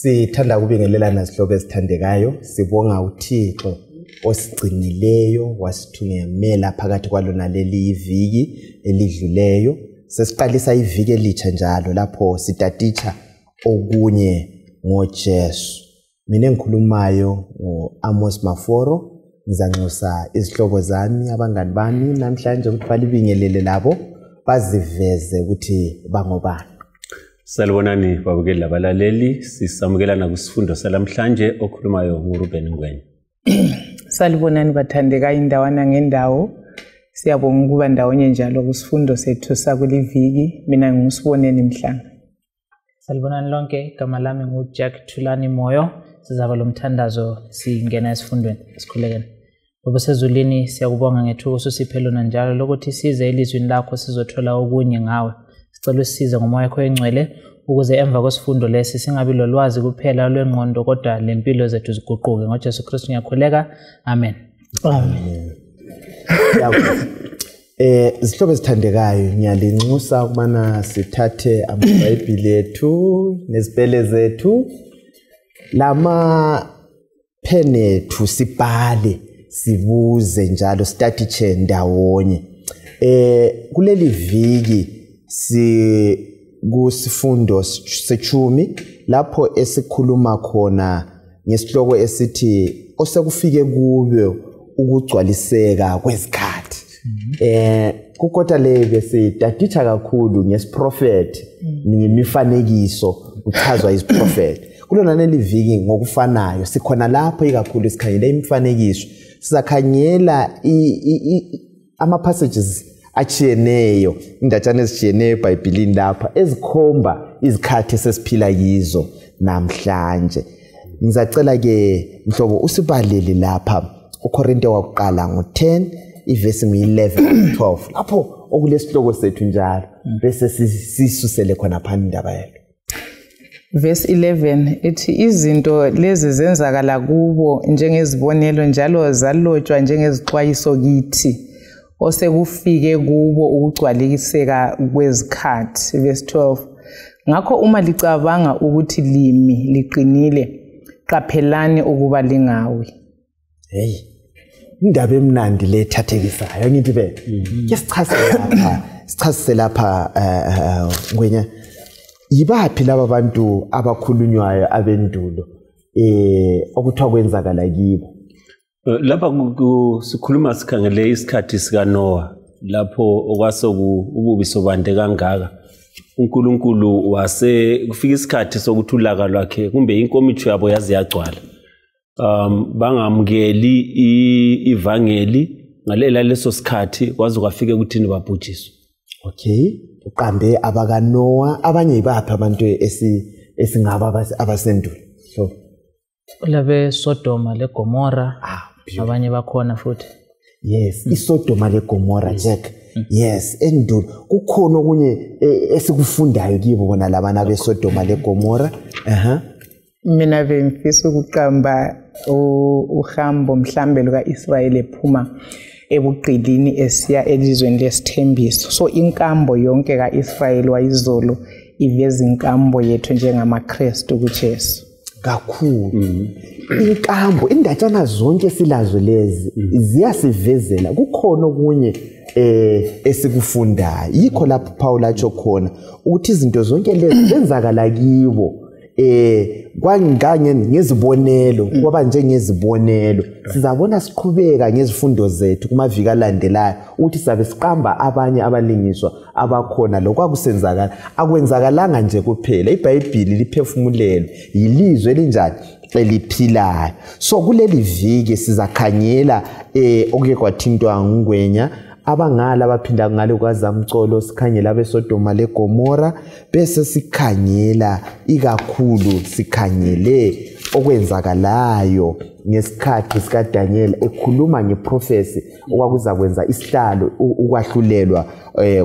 Sithanda ukubingelelana sihloko ezithandekayo, sibonga uThixo osigcinileyo wasithumela phakathi kwalona leli iviki elidluleyo. Sesiqalisa iviki elitsha njalo lapho sitatitsha okunye ngoJesu. Mina engikhulumayo ngoAmos Maforo, ngizanxusa izihloko zami abangani bami namhlanje ukuthi balibingelele labo baziveze ukuthi bangobani. Salibonani babukeli labalaleli, sisamukelana kusifundo salamhlanje okhulumayo nguRuben Ngwenya. Salibonani bathandeka indawana ngendawo, siyabonga ukuba ndawonye njalo kusifundo sethu sakuliviki. Mina ngusiboneni Mhlanga. Salibonani lonke, igama lami nguJack Thulani Moyo. Sizaba lomthandazo singena esifundweni esikhulekene. Obusezulwini siyakubonga ngethuko usiphe lona njalo lokuthi size elizweni lakho sizothola okunye ngawe. Sicela usize ngomoya wakho engcwele ukuze emva kwesifundo lesi singabi lolwazi kuphela lwengqondo kodwa lempilo zethu ziguquke. NgoJesu Kristu ngiyakhuleka. Amen. Amen. Izihloko ezithandekayo ngiyalinxusa ukubana sithathe amaBhayibhili ethu nezipele zethu lama pen ethu sibhale sibuze njalo statiche ndawonye. Kuleli viki kusifundo sechumi lapho esikhuluma khona ngesihloko esithi osekufike kuwe ukugcwaliseka kwezikhathi. Kukota lebe sitatitsha kakhulu ngesiprofeti ngemifanekiso uchazwa isiprofeti. Kulona leli viki ngokufanayo sikhona lapho ikakhulu isikhanyela imifanekiso, sizakhanyela ama passages achiyeneyo, indatshana ezitshiyeneyo eBhayibhelini lapha ezikhomba izikhathi esesiphila kizo namhlanje. Ngizacela ke mhlobo usibalele lapha uKorinte wakuqala ngo10 ivesi ngu11 12 lapho okulesihloko sethu njalo bese sisusele khona phana indaba yelo. Verse 11 ethi izinto lezi zenzakala kubo njengezibonelo njalo zalotshwa njengezixwayiso kithi osekufike kubo ukugcwaliseka kwezikhathi. Verse 12 ngakho uma licabanga ukuthi limi liqinile qaphelani ukuba lingawi. Hey, indaba emnandi le thathekisayo ngithi be ke sichazise lapha Ngwenya yibaphi laba bantu abakhulunywayo abendulo okuthiwa kwenzakala kibo. Lapha sikhuluma sikhangele isikhathi sika Noah lapho okwase ububi sobande kangaka. uNkulunkulu wase kufika isikhathi sokuthi ulaka lwakhe kumbe inkomitho yabo yazi yagcwala. Bangamukeli ivangeli ngalela leso sikhathi kwaze kwafike ukuthini babhujiswe. Okay, uqambe abaka Noah abanye ibaphi abantu esingaba abasendulo. So labe Sodoma le Gomora abanye bakhona futhi. Yes, iSodoma le Gomora Jack. Yes, endulo kukhona okunye esikufundayo kibo bona labana beSodoma le Gomora. Mina bengifisa ukuqamba uhambo mhlambe lukaIsrayeli ephuma ebuqilini esiya elizweni lesithembiso. So inkambo yonke kaIsrayeli wayizolo iveza inkambo yethu njengamaKristu kuJesu. Kakhulu. Inkambo indatshana zonke silazo lezi ziyasivezela kukhona okunye esikufundayo. Yikho lapho Paul atsho khona ukuthi izinto zonke lezi zenzakala kibo kwanganye ngezibonelo kwaba njengezibonelo. Sizabona siqhubeka ngezifundo zethu kumaviki alandelayo ukuthi sabe siqamba abanye abalingiswa abakhona lokwakusenzakala akwenzakalanga nje kuphela. iBhayibheli liphefumulelo yilizwe elinjani eliphilayo. So kuleli viki sizakhanyela okuke kwathintwa nguNgwenya abangala abaphinda ngale kwaZamcolo sikhangela abeSodoma leGomora bese sikhangela ikakhulu sikhangele okwenzakalayo ngesikhathi sikaDaniel ekhuluma ngeprophecy okwakuza kwenza isihlalo ukwahlulelwa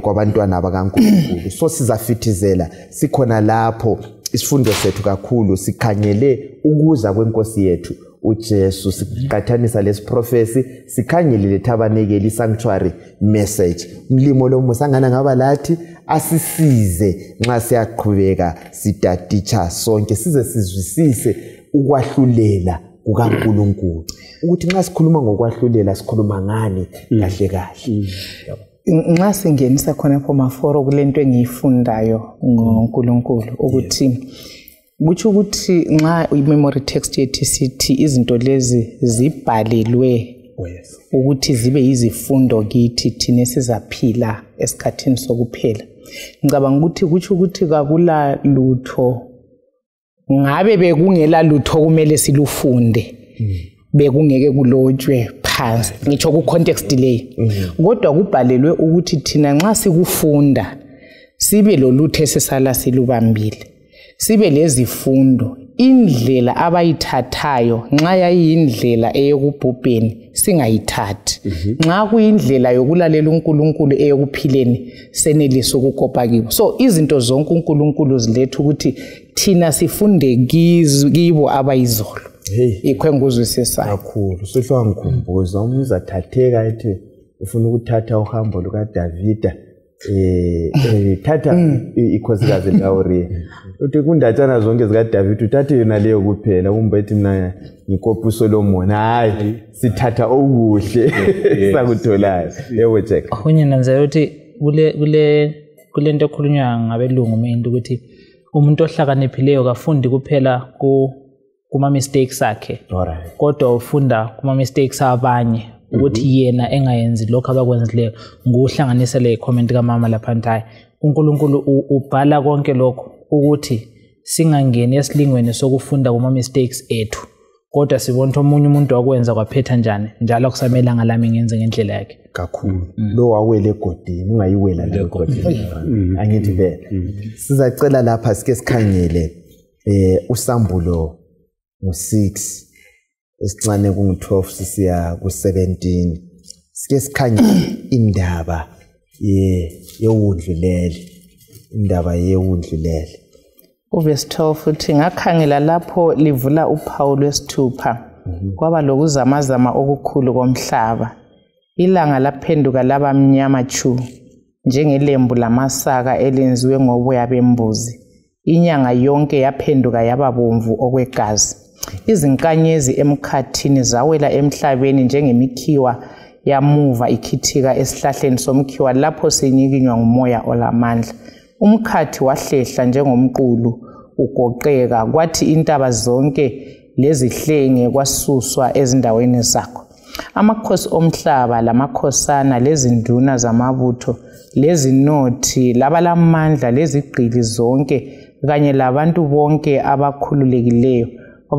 kwabantwana bakaNkulunkulu. So sizafithizela sikhona lapho isifundo sethu kakhulu sikhangele ukuza kwenkosi yethu uJesu, siqhathanisa lesiprophecy sikhangele lethabanekeli sanctuary message. Umlimo lo musangana ngaba lathi asisize nxa siyaqhubeka sitaticha sonke size sizwisise ukwahlulela kukaNkulunkulu, ukuthi nxa sikhuluma ngokwahlulela sikhuluma ngani kahle kahle. Nxa singenisa khona phomaforo kulento engiyifundayo ngoNkulunkulu ukuthi kuthi ukuthi nxa imemory text yethi sithi izinto lezi zibhalelwe ukuthi zibe yizifundo kithi thina sizaphila esikhathini sokuphela. Ngicabanga ukuthi kuthi ukuthi kakula lutho ngabe bekungela lutho kumele silufunde bekungeke kulotshwe phansi ngitsho ku context leyi kodwa kubhalelwe ukuthi thina nxa sikufunda sibe lolutho esesala silubambile sibe lezifundo indlela abayithathayo nxa yayindlela eyokubhubheni singayithathi nxa kuyindlela yokulalela uNkulunkulu eyokuphileni senelisa ukukopa kibo. So izinto zonke uNkulunkulu ziletha ukuthi thina sifunde kibo abayizolo. Ikhwenguzwisisayo kakhulu. Sohlwa ngikhumbuza umza thatheka ethi ufuna ukuthatha uhambo luka Davida thatha ikhosikazi laUriya uthi kundatshana zonke zika David uthathe yona leyo kuphela umbethi mina ngikopa uSolomon hayi sithatha okuhle sakutholayo. Yebo Jack ahunye nanza ukuthi kule nto ekhulunywa ngabelungu mento ukuthi umuntu ohlakaniphileyo kafundi kuphela kuma mistakes akhe kodwa ufunda kuma mistakes abanye ukuthi yena engayenzi lokho abakwenzileyo. Ngohlanganisa le comment kaMama laphantayi uNkulunkulu ubhala konke lokho ukuthi singangeni esilingweni sokufunda kuma mistakes ethu kodwa sibona omunye umuntu wakwenza kwaphetha njani njalo kusamela ngalami ngenze ngendlela yakhe kakhulu. Lo wawele egodini ungayiwela la egodini angithi vele sizacela lapha sike sikhangele usambulo ngo6 esincane kungu12 sisiya ku17 sike sikhangele indaba yewundlulele indaba yewundlulele. Verse 12 uthi ngakhangela lapho livula uphawu lwesithupha kwaba lokuzamazama okukhulu komhlaba ilanga laphenduka laba mnyama chu njengelembu lamasaka elenziwe ngoboya bembuzi inyanga yonke yaphenduka yaba bomvu okwegazi izinkanyezi emkhathini zawela emhlabeni njengemikhiwa yamuva ikhithika esihlahleni somkhiwa lapho senyikinywa ngumoya olamandla umkhathi wahlehla njengomqulu ugoqeka kwathi intaba zonke lezihlenge kwasuswa ezindaweni zakho amakhosi omhlaba lamakhosana lezinduna zamabutho lezinothi labalamandla lezigqili zonke kanye labantu bonke abakhululekileyo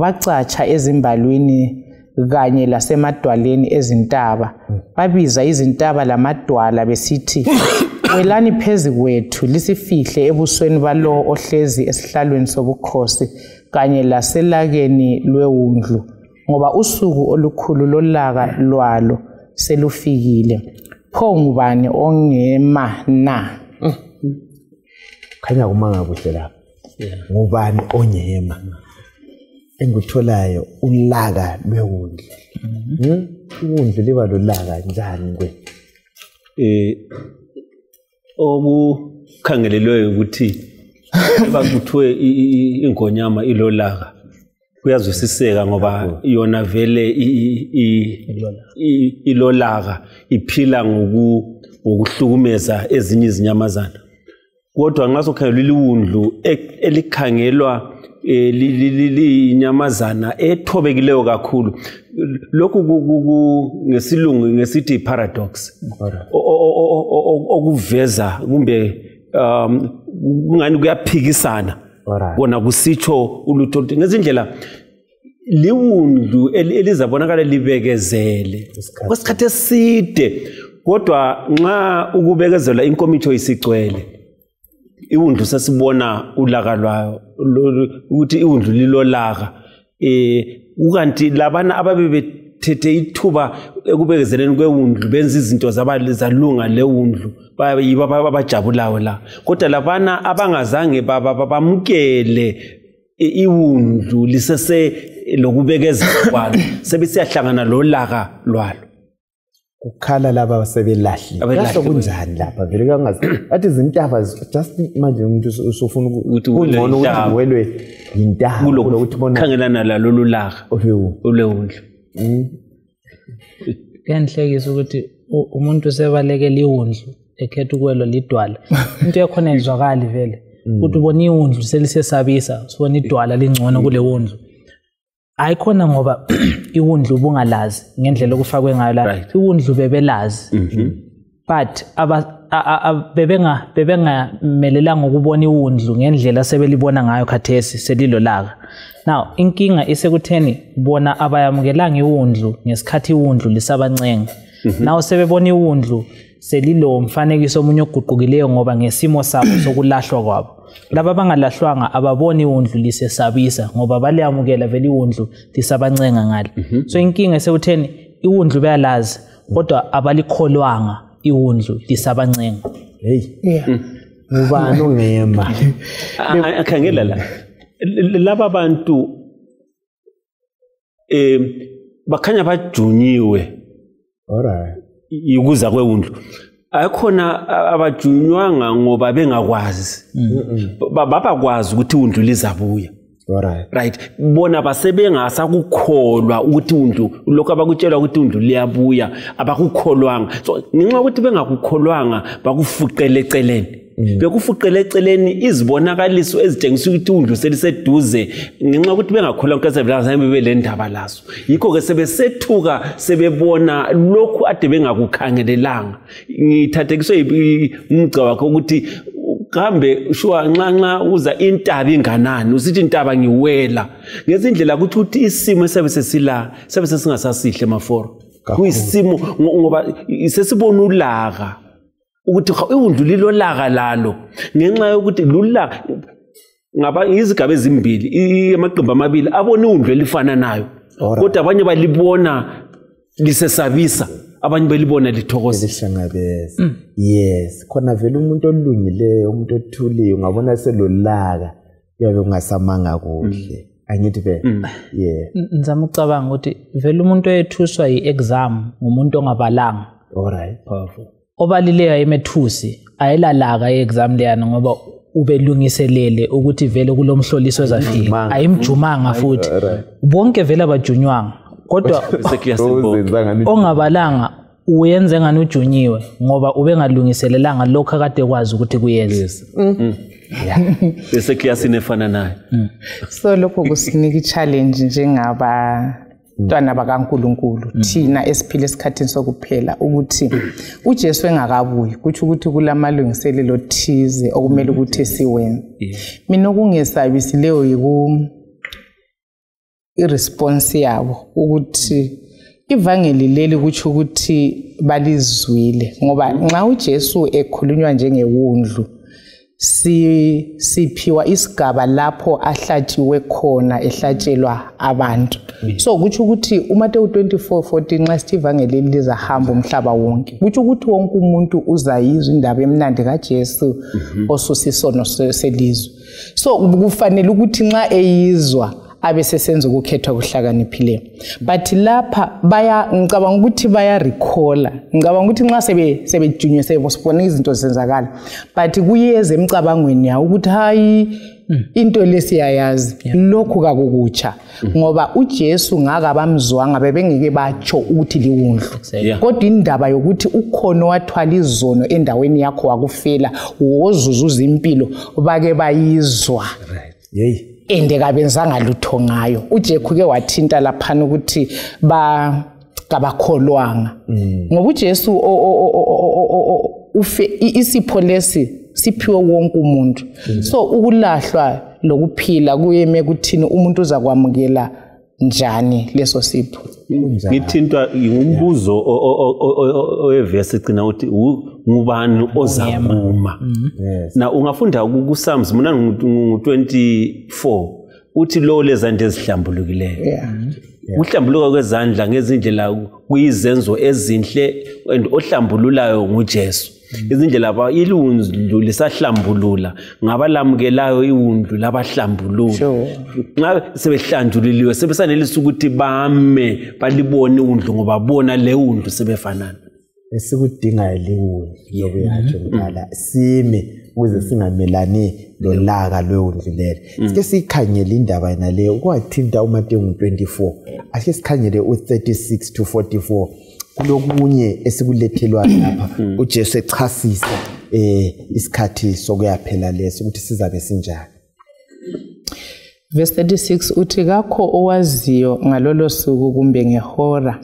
bacatsha ezimbalwini kanye lasemadwaleni ezintaba babiza izintaba lamadwala besithi welani phezi kwethu lisifihle ebusweni balo ohlezi esihlalweni sobukhosi kanye laselakeni lwewundlu ngoba usuku olukhulu lolaka lwalo selufikile pho ngubani ongema na khanya kumanga kuhle lapha ngubani ongema engikutholayo ulaka lwewundlu iwundlu liba lolaka njani kwe okukhangelelwe ukuthi bakuthiwe ingonyama ilolaka kuyazwisiseka ngoba yona vele ilolaka iphila ngokuhlukumeza ezinye izinyamazana kodwa nxa sokhangelwa liwundlu elikhangelwa linyamazana ethobekileyo kakhulu lokhu ngesilungu ngesithi paradox okuveza kumbe kungani kuyaphikisana kona kusitsho ulutho ngezindlela liwundlu elizabonakala libekezele kwesikhathi eside kodwa nxa ukubekezela inkomitho isigcwele iwundlu sesibona ulaka lwayo ukuthi iwundlu lilolaka ukanti labana ababethethe ithuba ekubekezeleni kwewundlu benza izinto zalunga lewundlu bayiba abajabulayo la kodwa labana abangazange bamukele iwundlu lisese lokubekezela kwalo sebesiyahlangana lolaka lwalo ukhala laba sebelahlile kahle kunjani lapha vele kangazi athi izintaba just manje umuntu usofuna ukuthi ungcono ukuthi welwe intaba ukuthi bona khangelana lalo lulaka olewundlu kuyanhlekisa ukuthi umuntu sebalekela iwundlu ekhetha ukwelo lidwala into yakhona izwakali vele ukuthi ubona iwundlu selisesabisa sibona idwala lingcono kule wundlu ayikhona ngoba iwundlu ubungalazi ngendlela okufakwe ngayo la iwundlu bebelazi but bebengamelelanga ukubona iwundlu ngendlela sebelibona ngayo khathesi selilolaka now inkinga isekutheni bona abayamukelanga iwundlu ngesikhathi iwundlu lisabancenga now sebebona iwundlu selilo mfanekiso omunye oguqukileyo ngoba ngesimo sabo sokulahlwa kwabo laba bangalahlwanga ababoni iwundlu lisesabisa ngoba baliyamukela vele iwundlu lisabancenga ngale so inkinga esekutheni iwundlu bayalazi kodwa abalikholwanga iwundlu lisabancenga ubani ongema akhangela la laba bantu bakhanya bajunyiwe alright ikuza kwewundlu ayikhona abajunywanga ngoba bengakwazi babakwazi ukuthi iwundlu lizabuya right bona basebengasakukholwa ukuthi iwundlu lokho abakutshelwa ukuthi iwundlu liyabuya abakukholwanga so ngenxa ukuthi bengakukholwanga bakufuqele eceleni bekufuqele eceleni izibonakaliso ezitshengisa ukuthi iwundlu seliseduze ngenxa ukuthi bengakholwa ukuthi sebelazame belendaba laso yikho ke sebesethuka sebebona lokhu ade bengakukhangelelanga ngithathekiswe umgca wakho ukuthi kambe shuwa nxa uza intaba inganani usithi intaba ngiwela ngezindlela ukuthi isimo esebesesila sebesesingasasihle maforo kuyisimo ngoba sesibona ulaka ukuthi iwundlu lilolaka lalo ngenxa yokuthi lulaka ngaba izigaba ezimbili amaqembu amabili abona iwundlu elifana nayo kodwa abanye balibona lisesabisa abanye belibona lithokozisa ngabeza yes khona vele umuntu olungileyo umuntu othuliyo ungabona selolaka uyabe ungasamanga kuhle angithi vele ngizama ukucabanga ukuthi vele umuntu oyethuswa yi-exam ngumuntu ongabalanga alright powerful obalileyo emethusi ayilalaka i-exam leyana ngoba ubelungiselele ukuthi vele kulomhloliso ezafika ayimjumanga futhi bonke vele abajunywanga kodwa ongabalanga uyenze ngani ujunyiwe ngoba ubengalungiselelanga lokho akade kwazi ukuthi kuyenze bese kiyasine efana naye so lokho kusinika i-challenge njengabantwana bakaNkulunkulu thina esiphila esikhathini sokuphela ukuthi uJesu engakabuyi kuthi ukuthi kulamalungiselelo thize okumele ukuthi siwenze mina okungesabisileyo iresponse yabo ukuthi ivangeli leli kuthi ukuthi balizwile ngoba nxa uJesu ekhulunywa njengewundlu siphiwa isigaba lapho ahlatshiwe khona ehlatshelwa abantu so kuthi ukuthi uMateyu 24:14 nxa sithi ivangeli lizahamba umhlaba wonke kuthi ukuthi wonke umuntu uzayizwa indaba emnandi kaJesu osusisono selizwe so kufanele ukuthi nxa eyizwa abesesenza ukukhethwa kuhlakaniphileyo but lapha ngicabanga ukuthi recall ngicabanga ukuthi nxa sebejunywe sebona izinto zenzakala but kuyeze emcabangweni yawo ukuthi hayi into lesiyayazi lokhu kakukutsha ngoba uJesu ngaka bamzwanga bebengeke batsho ukuthi liwundlu kodwa indaba yokuthi ukhono wathwala izono endaweni yakho wakufela wozuzuza impilo bake bayizwa ende kabenzanga lutho ngayo uJesu ke wathinta lapha ukuthi kabakholwanga ngoba uJesu isipho lesi siphiwe wonke umuntu so ukulahlwa lokuphila kuyeme kuthini umuntu uzakwamukela njani leso sipho. Ngithintwa ngumbuzo oyevesi egcina uthi ngubani ozakuma. Na ungafunda kuPsalms mina ngu24 uthi lo lezandla ezihlambulukileyo. Uhlambuluka kwezandla ngezindlela kuyizenzo ezinhle and ohlambululayo nguJesu. Izindlela aba ilundu lisahlambulula ngabalamukelayo iwundu labahlambulula. Nxa sebehlanjululiwe sebesanelisa ukuthi bame balibone iwundu ngoba bona le wundu sebefanana. Esikudinga liwundu yokuyatsho ngala sime ukuze singamelani lolaka lwewundu lelo. Sike sikhangele indaba yena leyo kwathinta uMateyu 24. Ake sikhangele u36 to 44. Kulokunye esikulethelwa lapha uJesu echasisa isikhathi sokuyaphela leso ukuthi sizabe sinjani. Verse 36 uthi kakho owaziyo ngalolo suku kumbe ngehora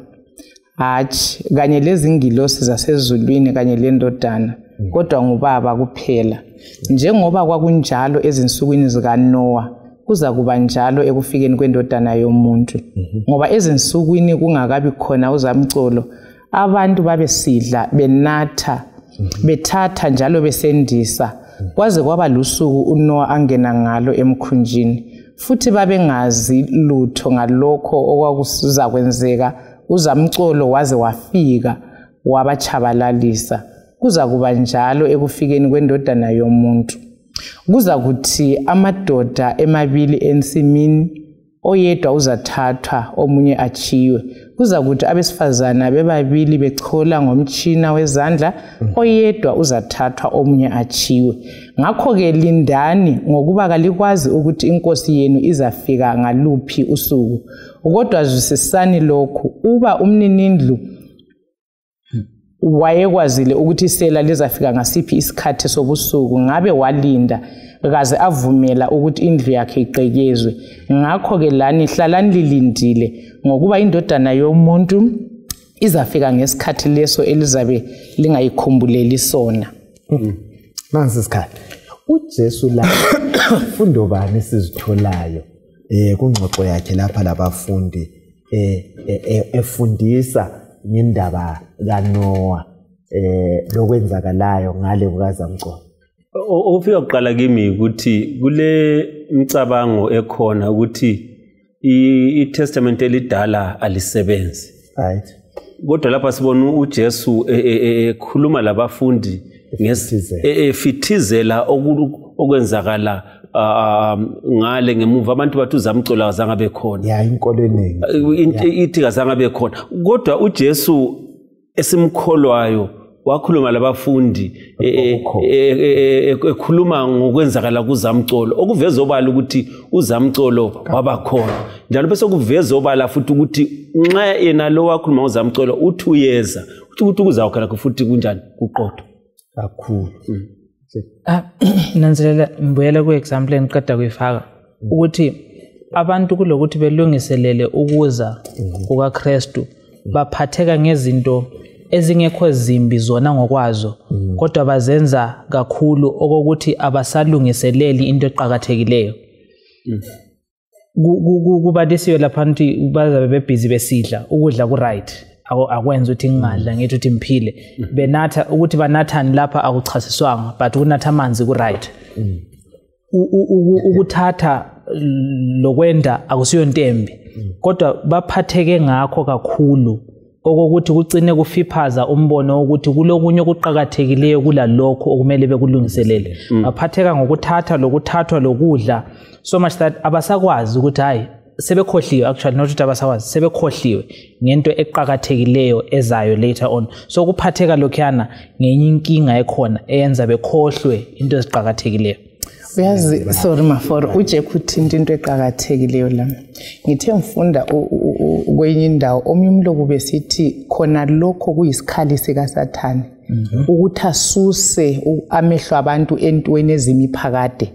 hatshi kanye lezingilosi zasezulwini kanye lendodana kodwa ngubaba kuphela. Njengoba kwakunjalo ezinsukwini zikaNoah kuza kuba njalo ekufikeni kwendodana yomuntu. Ngoba ezinsukwini kungakabi khona uzamcolo abantu babesidla benatha bethatha njalo besendisa kwaze kwaba lusuku uNoah angena ngalo emkhunjini. Futhi babengazi lutho ngalokho okwakusiza kwenzeka uzamcolo waze wafika wabachabalalisa. Kuza kuba njalo ekufikeni kwendodana yomuntu. Kuza kuthi amadoda emabili ensimini oyedwa uzathathwa omunye achiwe. Kuza kuthi abesifazana bebabili bechola ngomtshina wezandla oyedwa uzathathwa omunye achiwe. Ngakho ke lindani ngokuba kalikwazi ukuthi inkosi yenu izafika ngaluphi usuku. Kodwa zwisisani lokhu uba umninindlu wayekwazile ukuthi isela lizafika ngasiphi isikhathi sobusuku ngabe walinda kaze avumela ukuthi indlu yakhe iqekezwe. Ngakho ke lani hlalani lilindile ngokuba indodana yomuntu izafika ngesikhathi leso elizabe lingayikhumbuleli sona. Nansi isikhathi uJesu la fundo bani sizitholayo kungxoxo yakhe lapha labafundi efundisa ngendaba kaNoah lokwenzakalayo ngale kukazamcolo. Ofika uqala kimi ukuthi kule imicabango ekhona ukuthi iTestament elidala alisebenzi. Right. Kodwa lapha sibona uJesu ekhuluma labafundi ngefithizela okwenzakala ngale ngemuva abantu bathi uzamcolo azange bekhona. Ya inkolo eningi. Ithi kazange bekhona. Kodwa uJesu esimkholwayo wakhuluma labafundi ekhuluma ngokwenzakala kuzamcolo okuveza obala ukuthi uzamcolo wabakhona njalo bese kuveza obala futhi ukuthi nxa yena lo wakhuluma ngozamcolo uthi uyeza ukuthi kuzawukhala futhi kunjani kuqotho kakhulu. Nanzelela mbuyela ku-example engiqeda kuyifaka ukuthi abantu kulokuthi belungiselele ukuza kukaKristu baphatheka ngezinto ezingekho zimbi zona ngokwazo kodwa bazenza kakhulu okokuthi abasalungiseleli into eqhakathekileyo. Kubadisiwe lapha nti bazabe bebhizi besidla ukudla ku right akwenza ukuthi ngingadla ngithi uthi mphile benatha ukuthi banathani lapha akuchasiswanga but unatha amanzi ku right. Ukuthatha lokwenda akusiyo ntembi kodwa baphatheke ngakho kakhulu okokuthi kucine kufiphaza umbono ukuthi kulokunye okuqhakathekileyo kulalokho okumele bekulungiselele. Baphatheka ngokuthatha lokuthathwa lokudla so much that abasakwazi ukuthi hayi sebekhohliwe actually not ukuthi abasakwazi sebekhohliwe ngento eqhakathekileyo ezayo later on. So kuphatheka lokhana ngenye inkinga ekhona eyenza bekhohlwe into eziqhakathekileyo. Uyazi sorry maforo uje kuthinta into eqhakathekileyo la. Ngithe ngifunda kwenye indawo omnye umlobo besithi khona lokho kuyisikhali sika Sathane ukuthi asuse amehlo abantu entweni ezimiphakade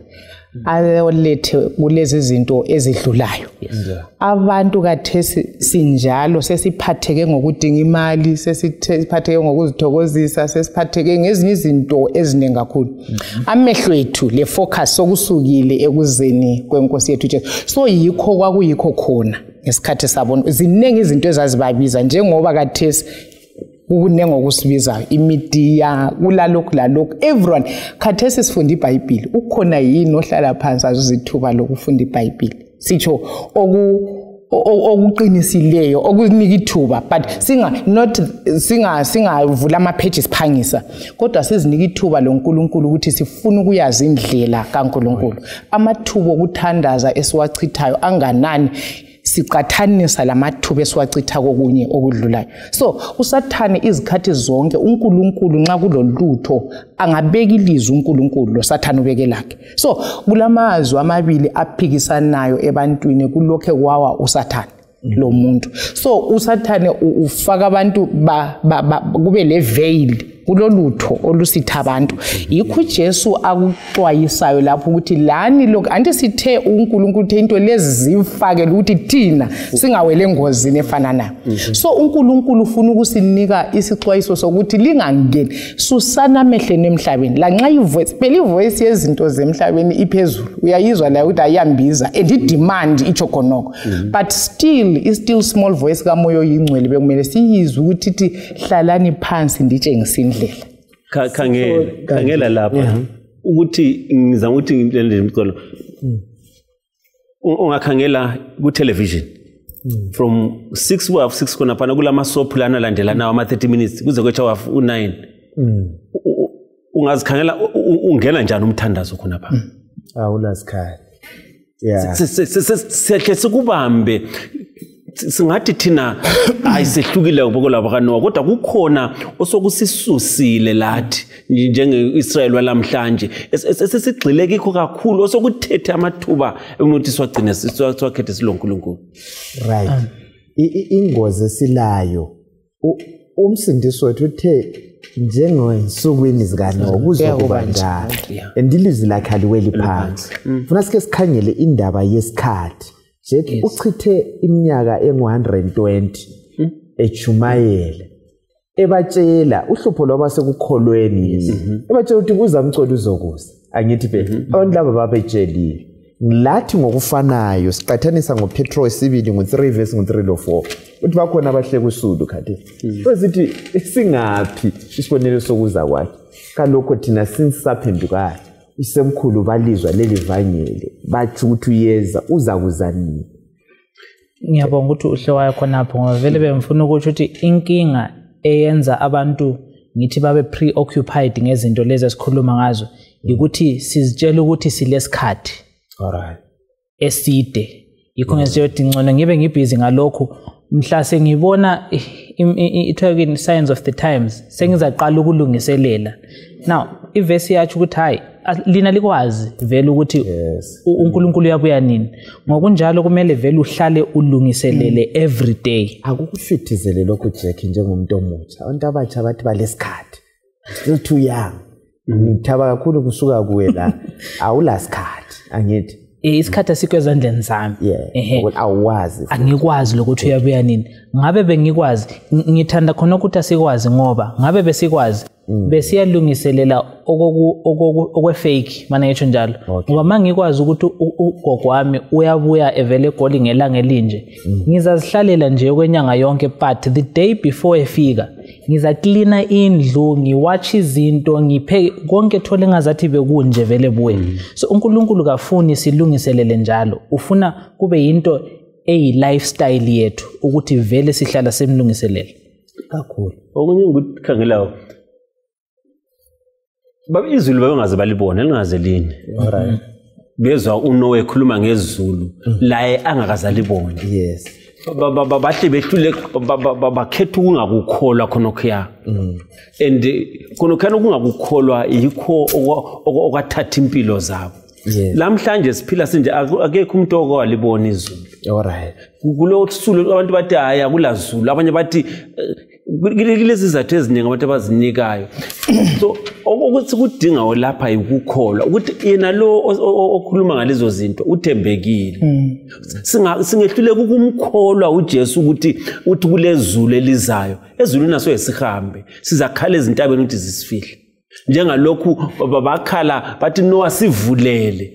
alethe kulezi zinto ezidlulayo. Abantu kathesi sinjalo sesiphatheke ngokudinga imali sesiphatheke ngokuzithokozisa sesiphatheke ngezinye izinto eziningi kakhulu. Amehlo ethu le focus sokusukile ekuzeni kwenkosi yethu Jesu. So yikho kwakuyikho khona ngesikhathi sabona ziningi izinto ezazibabiza njengoba kathesi kunenge okusibizayo imedia kulalokhu everyone khathesi sifunda iBhayibheli ukhona yini ohlala phansi azizithuba lokufunda iBhayibheli sitsho okuqinisileyo okunika ithuba but singavula ama pages phangisa kodwa sizinika ithuba loNkulunkulu ukuthi sifuna ukuyazi indlela kaNkulunkulu amathuba okuthandaza esiwachithayo anganani siqathanisa lamathuba esiwachitha kokunye okudlulayo so usathane izikhathi zonke uNkulunkulu nxa kulolutho angabeka ilizwi uNkulunkulu lo sathane ubeke lakhe so kulamazwi amabili aphikisanayo ebantwini kulokho kwawa usathane lo muntu so usathane ufaka abantu kube le veil kulolutho olusitha abantu yikho Jesu akuxwayisayo lapho ukuthi lani lokho anti sithe uNkulunkulu uthe into lezi zifakele ukuthi thina singawele engozini efana nayo so uNkulunkulu ufuna ukusinika isixwayiso sokuthi lingangeni susana emehleni emhlabeni la nxa ivoice phela ivoice yezinto zemhlabeni iphezulu uyayizwa la ukuthi ayambiza and idemand ichokonoko but still is still small voice kamoya oyingcwele bekumele siyizwe ukuthi ithi hlalani phansi nditshengisini khangela lapha ukuthi ngizama ukuthi ngilendele imicolo ungakhangela ku television from 6 khona phana kulama soap lana landelana ama 30 minutes kuze kwecha wa 9 ungazikhangela ungena njani umthandazo khona phana awulazikhaya yeah sekhe sikubambe singathi thina ayisehlukile ngokolabo kaNoah kodwa kukhona osokusisusile lathi njengeIsrael walamhlanje esesigxile kikho kakhulu osokuthethe amathuba emuthi siwagcine siwakhethe siloNkulunkulu right ingozi esilayo umsindisi wethu uthe njengosukwini zikaNoah kuzokuba njalo andilizwi lakhe aliweli phansi funa sike sikhangele indaba yesikhathi Jeff uchithe iminyaka engu120 echumayela ebatshela uhlupho lwaba sekukholweni ebatshela ukuthi kuzamcola uzokuza angithi phela abantu laba babetshelile ngilathi ngokufanayo siqathanisa ngoPetro 2 ngo3 verse ngo3 lo 4 uthi bakhona abahleka usulu khathi besithi singaphi isibonelo sokuza kwakhe kalokho thina sinsaphendukayo isemkhulu balizwa leli vangeli bathi ukuthi uyeza uza kuza nini ngiyabonga ukuthi uhle wayo khonapho ngoba vele bemfuna ukuthi inkinga eyenza abantu ngithi babe preoccupied ngezinto lezi esikhuluma ngazo ukuthi sizitshela ukuthi silesikhathi alright eside yikho ngizothi ngcono ngibe ngibhizi ngalokho mhla sengibona ithiwa signs of the times sengizaqala ukulungiselela now iverse yathi ukuthi hayi lina likwazi vele ukuthi uNkulunkulu uyabuya nini ngokunjalo kumele vele uhlale ulungiselele every day akukushithizele lokho Jack njengomuntu omutsha abantu abatsha bathi balesikhathi still too young ngithaba kakhulu kusuka kuwe la awulasikhathi angithi isikhathi asikho ezandleni zami awuwazi angikwazi lokuthi uyabuya nini ngabe bengikwazi ngithanda khona ukuthi asikwazi ngoba ngabe besikwazi besiyalungiselela okwe-fake mana ngitsho njalo ngoba mangikwazi ukuthi ugogo wami uyabuya evele egoli ngelanga elinje ngizazihlalela nje okwenyanga yonke but the day before efika ngizaklina indlu ngiwatch izinto ngiphe konke thole engazathi bekunje vele buye so uNkulunkulu kafuni silungiselele njalo ufuna kube yinto eyi-lifestyle yethu ukuthi vele sihlala semlungiselele kakhulu okunye ukukhangelayo babe izulu babengaze balibona lingaze line alright bezwa uNoah ekhuluma ngezulu laye angakazalibona yes bahle behlule bakhetha ukungakukholwa khonokho and khonokho ukungakukholwa yikho okwathatha impilo zabo lamhlanje siphila sinje akekho umuntu okwalibona izulu alright kulo sulu abantu bathi hayi akulazulu abanye bathi kulezi izathu eziningi abantu abazinikayo so ukuthi kudinga lapha ukukholwa ukuthi yena lo okhuluma ngalezo zinto uthembekile singehluleka ukumkholwa uJesu ukuthi kulezulu elizayo ezulwini naso esihambe sizakhala ezintabeni ukuthi zisifihle njengalokhu babakhala bathi Noah sivulele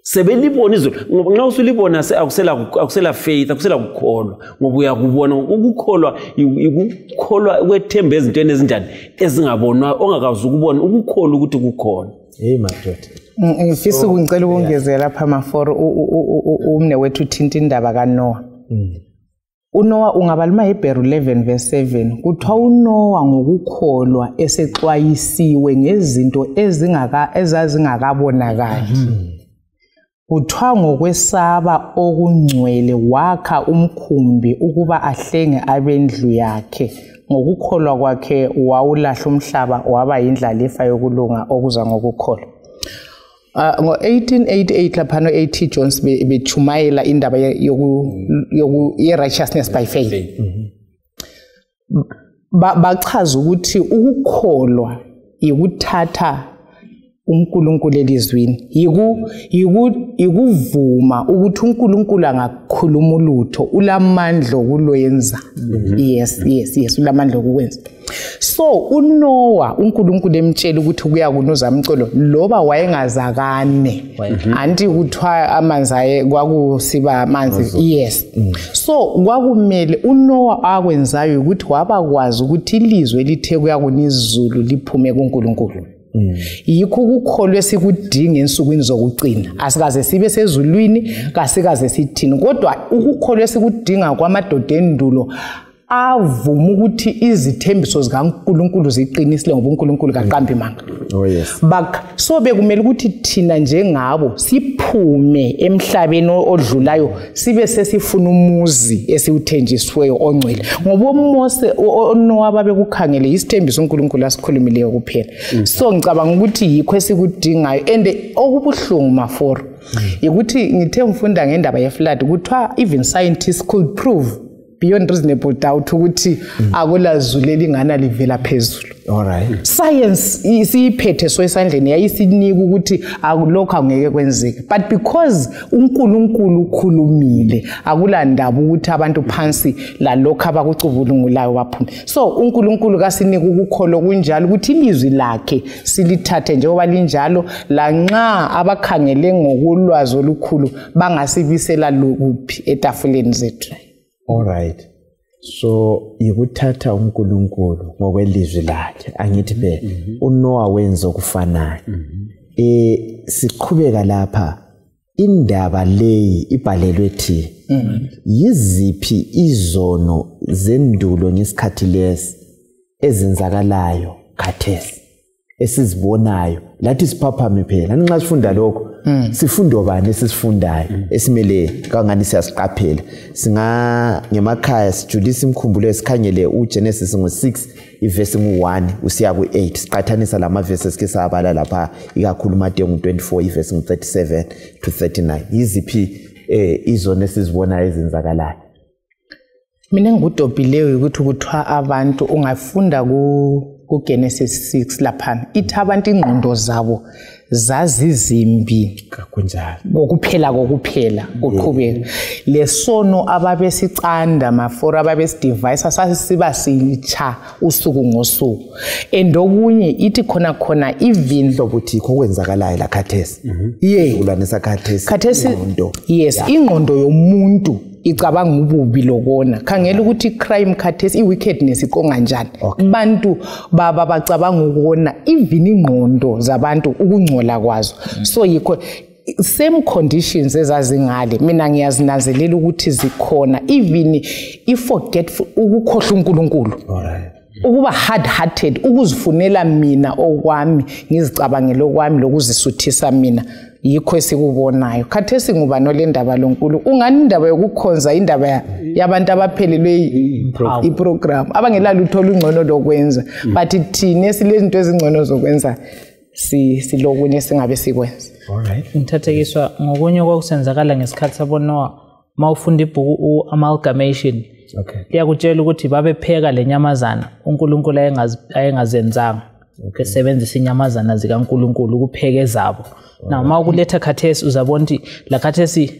sebelibona izulu ngoba nxa usulibona akusela faith akusela kukholwa ngoba uyakubona ukukholwa ukukholwa kwethemba ezintweni ezinjani ezingabonwa ongakazi ukubona ukukholwa ukuthi kukhona madoda ngifisa ukungicela ukungezela lapha Maforo umne wethu uthinta indaba kaNoah uNoah ungabalima eHebrew 11:7 kuthiwa uNoah ngokukholwa esexwayisiwe ngezinto ezazingakabonakali kuthiwa ngokwesaba okungcwele wakha umkhumbi ukuba ahlenge abendlu yakhe ngokukholwa kwakhe wawulahla umhlaba waba yindlalifa yokulunga okuza ngokukholwa ngo-1888 lapha no-A.T. Jones bechumayela indaba ye-righteousness by faith bachaza ukuthi ukukholwa ikuthatha uNkulunkulu elizwini ikuvuma ukuthi uNkulunkulu angakhuluma ulutho ulamandla okuloyenza yes ulamandla okwenza so uNoah uNkulunkulu emtshela ukuthi kuya kunoza umcolo loba wayengazakane anti kuthiwa amanzi kwakusiba amanzi yes so kwakumele uNoah akwenzayo ukuthi wabakwazi ukuthi ilizwe elithe kuya kunizulu liphume kuNkulunkulu yikho ukukholwa esikudinga ensukwini zokucina asikaze sibe sezulwini kasikaze sithini kodwa ukukholwa esikudinga kwamadoda endulo avuma ukuthi izithembiso zikaNkulunkulu ziqinisile ngoba uNkulunkulu kaqambi manga so bekumele ukuthi thina njengabo siphume emhlabeni odlulayo sibe sesifuna umuzi esiwuthenjisiweyo ongcwele ngoba uMose oNoah babekukhangele isithembiso uNkulunkulu asikhulumileyo kuphela so ngicabanga ukuthi yikho esikudingayo and okubuhlungu Maforo ukuthi ngithe ngifunda ngendaba yeflood kuthiwa even scientists could prove beyond reasonable doubt ukuthi akulazulu elingana livela phezulu science isiphethe so esandleni yayisinika ukuthi akulokho angeke kwenzeke but because uNkulunkulu ukhulumile akulandaba ukuthi abantu phansi la lokho abakucubulungulayo baphume so uNkulunkulu kasinika ukukholwa kunjalo ukuthi ilizwi lakhe silithathe njengoba linjalo la nxa abakhangele ngokulwazi olukhulu bangasibisela lokuphi etafuleni zethu Alright. So ikuthatha uNkulunkulu ngokwelizwi lakhe angithi uNoah wenza okufanayo. Siqhubeka lapha indaba leyi ibhalelwe thi. Yiziphi izono zendulo ngesikhathi lesi ezenzakalayo khathesi esizibonayo lathi siphaphame phela nxa sifunda lokho sifundo bani esisifundayo esimele kangani siyasiqaphela singa ngemakhaya sijulisa imkhumbulo esikhangele uGenesis ngo6 iverse ngo1 usiya ku8 siqathanisa lama verses ke sabala lapha ikakhulu Mateyu ngo24 iverse ngo37 to 39 yiziphi izono esizibonayo ezenzakalayo mina ngudobhileyo ukuthi kuthiwa abantu ungafunda kuGenesis 6 lapha ithi abantu ingqondo zabo zazizimbi kanjalo kokuphela kuqhubeka lesono ababesicanda Maforo ababesidivise sasiba sitsha usuku ngosuku endokunye ithi khona even lokuthi kwenzakalayo la khathesi ulanisa khathesi yes ingqondo yomuntu icabanga ububi lokona khangela ukuthi crime khathesi iwickedness iqonga njani abantu bacabanga ukubona even ingqondo zabantu ukungcola kwazo so yikho same conditions ezazingale mina ngiyazinanzelela ukuthi zikhona even forgetful ukukhohlwa uNkulunkulu ukuba hard hearted ukuzifunela mina okwami ngizicabangela okwami lokuzisuthisa mina yikho esikubonayo khathesi nguba nolendaba lonkulu ungani indaba yokukhonza indaba yabantu abaphelelwe iprogram abangela lutho olungcono lokwenza but thina esilezinto ezingcono zokwenza silokunye singabe sikwenza alright ngithathekiswa ngokunye okusenzakala ngesikhathi saboNoah mawufunda ibhuku amalgamation liyakutshela ukuthi babepheka lenyamazana uNkulunkulu ayengazenzanga besebenzisa inyamazana zikaNkulunkulu ukupheka ezabo now mawukuletha khathesi uzabona ukuthi la khathesi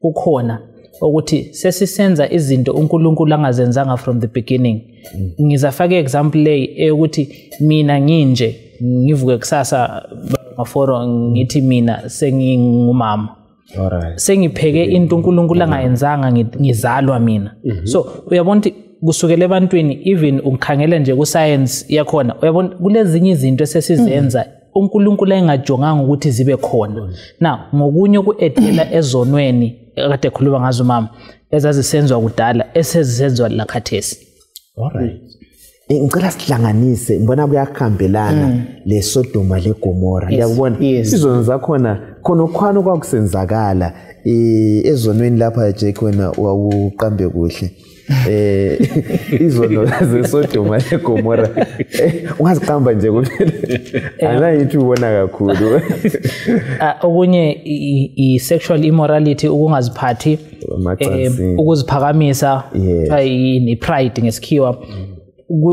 kukhona ukuthi sesisenza izinto uNkulunkulu angazenzanga from the beginning ngizafaka example lay ukuthi mina nginje ngivuke kusasa Maforo ngithi mina sengingumama sengipheke into uNkulunkulu angayenzanga ngizalwa mina. So uyabona ukuthi kusukela ebantwini even ungikhangela nje ku science yakhona uyabona kulezinye izinto esesizenza uNkulunkulu engajonganga ukuthi zibe khona. Now ngokunye kuedela ezonweni ekade ekhuluma ngazo mama ezazisenzwa kudala esezisenzwa la khathesi. Ngicela sihlanganise ngibona kuyakhambelana le Sodoma le Gomora ngiyakubona izono zakhona khona okhwana kwakusenzakala ezonweni lapha nje khona wawuqambe kuhle izono ze Sodoma le Gomora ungaziqamba nje kuphela anayithi ubona kakhulu okunye i sexual immorality ukungaziphathi ukuziphakamisa yini pride ngesikhiwa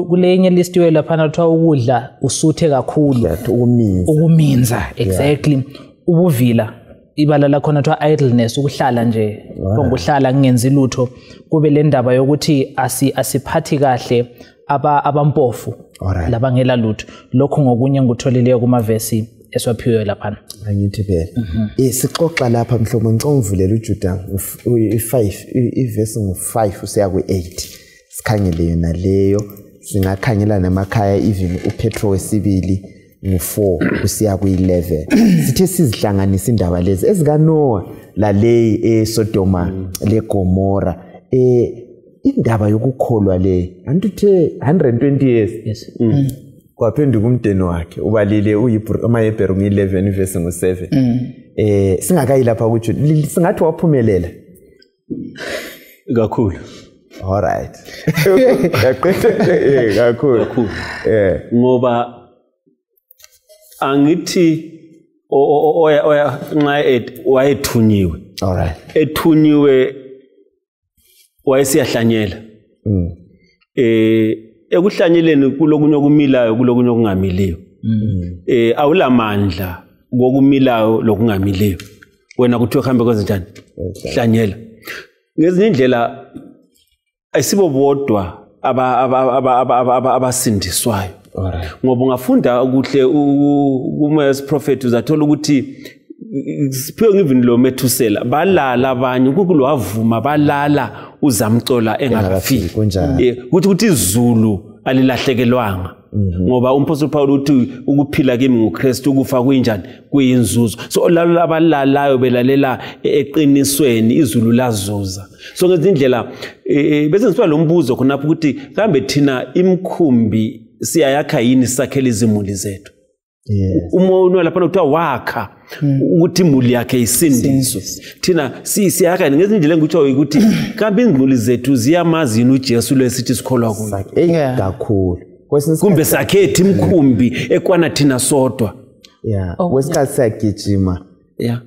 kulenye listiwe lapha nathiwa ukudla usuthe kakhulu ukuminza exactly ubuvila ibala lakho nathiwa idleness ukuhlala nje ngokuhlala ngingenzi lutho kube le ndaba yokuthi asiphathi kahle abampofu labangela lutho lokho ngokunye ngutholeleyo kuma verse eswaphiwe lapha angithi phela sixoxa lapha mhlobo ngicomvulela uJuda u5 iverse ngo5 usiya ku8 sikhangele yona leyo singakhangela namakhaya even uPetro wesibili ngo4 kusiya ku11 sithe sizihlanganisa indaba lezi ezikaNoah lale eSodoma leGomora indaba yokukholwa le antuthe 120 years kwaphenduka umndeni wakhe ubalile uHebrew 11 verse ngo7 singakayi lapha ukuthi singathi waphumelela kakhulu. All right. Kakhulu. Ngoba angithi oya nxa wayethunyiwe. All right. Ethunyiwe wayesiyahlanyela. Ekuhlanyeleni kulokunye okumilayo kulokunye okungamiliyo. Awulamandla ngokumilayo lokungamiliyo. Wena kuthi uhambe kwenzenjani? Hlanyela. Ngezinye indlela ayisibo bodwa abasindiswayo ngoba ungafunda kuhle kuma prophet uzathola ukuthi siphiwe ngivini lo Methusela balala abanye uNkulunkulu wavuma balala uzamcola engakafiki ukuthi izulu alilahlekelwanga ngoba umpostoli Paul uthi ukuphila kimi nguKristu ukufa kuyinjani kuyinzuzo so lalo abalalayo belalela eqinisweni izulu lazuza so ngezindlela bese ngiswa lo mbuzo khonapho ukuthi kambe thina imkhumbi siyayakha yini sakhela izimuli zethu umuntu lapha uthiwa wakha ukuthi imuli yakhe isindiswe thina siyakha ngezindlela ngikutsho ukuthi kambe izimuli zethu ziyamazi yini uJesu lesithi sikholwa kuye kakhulu kumbe sakhethi imkhumbi ekwana thina sodwa wesikhathi sayagijima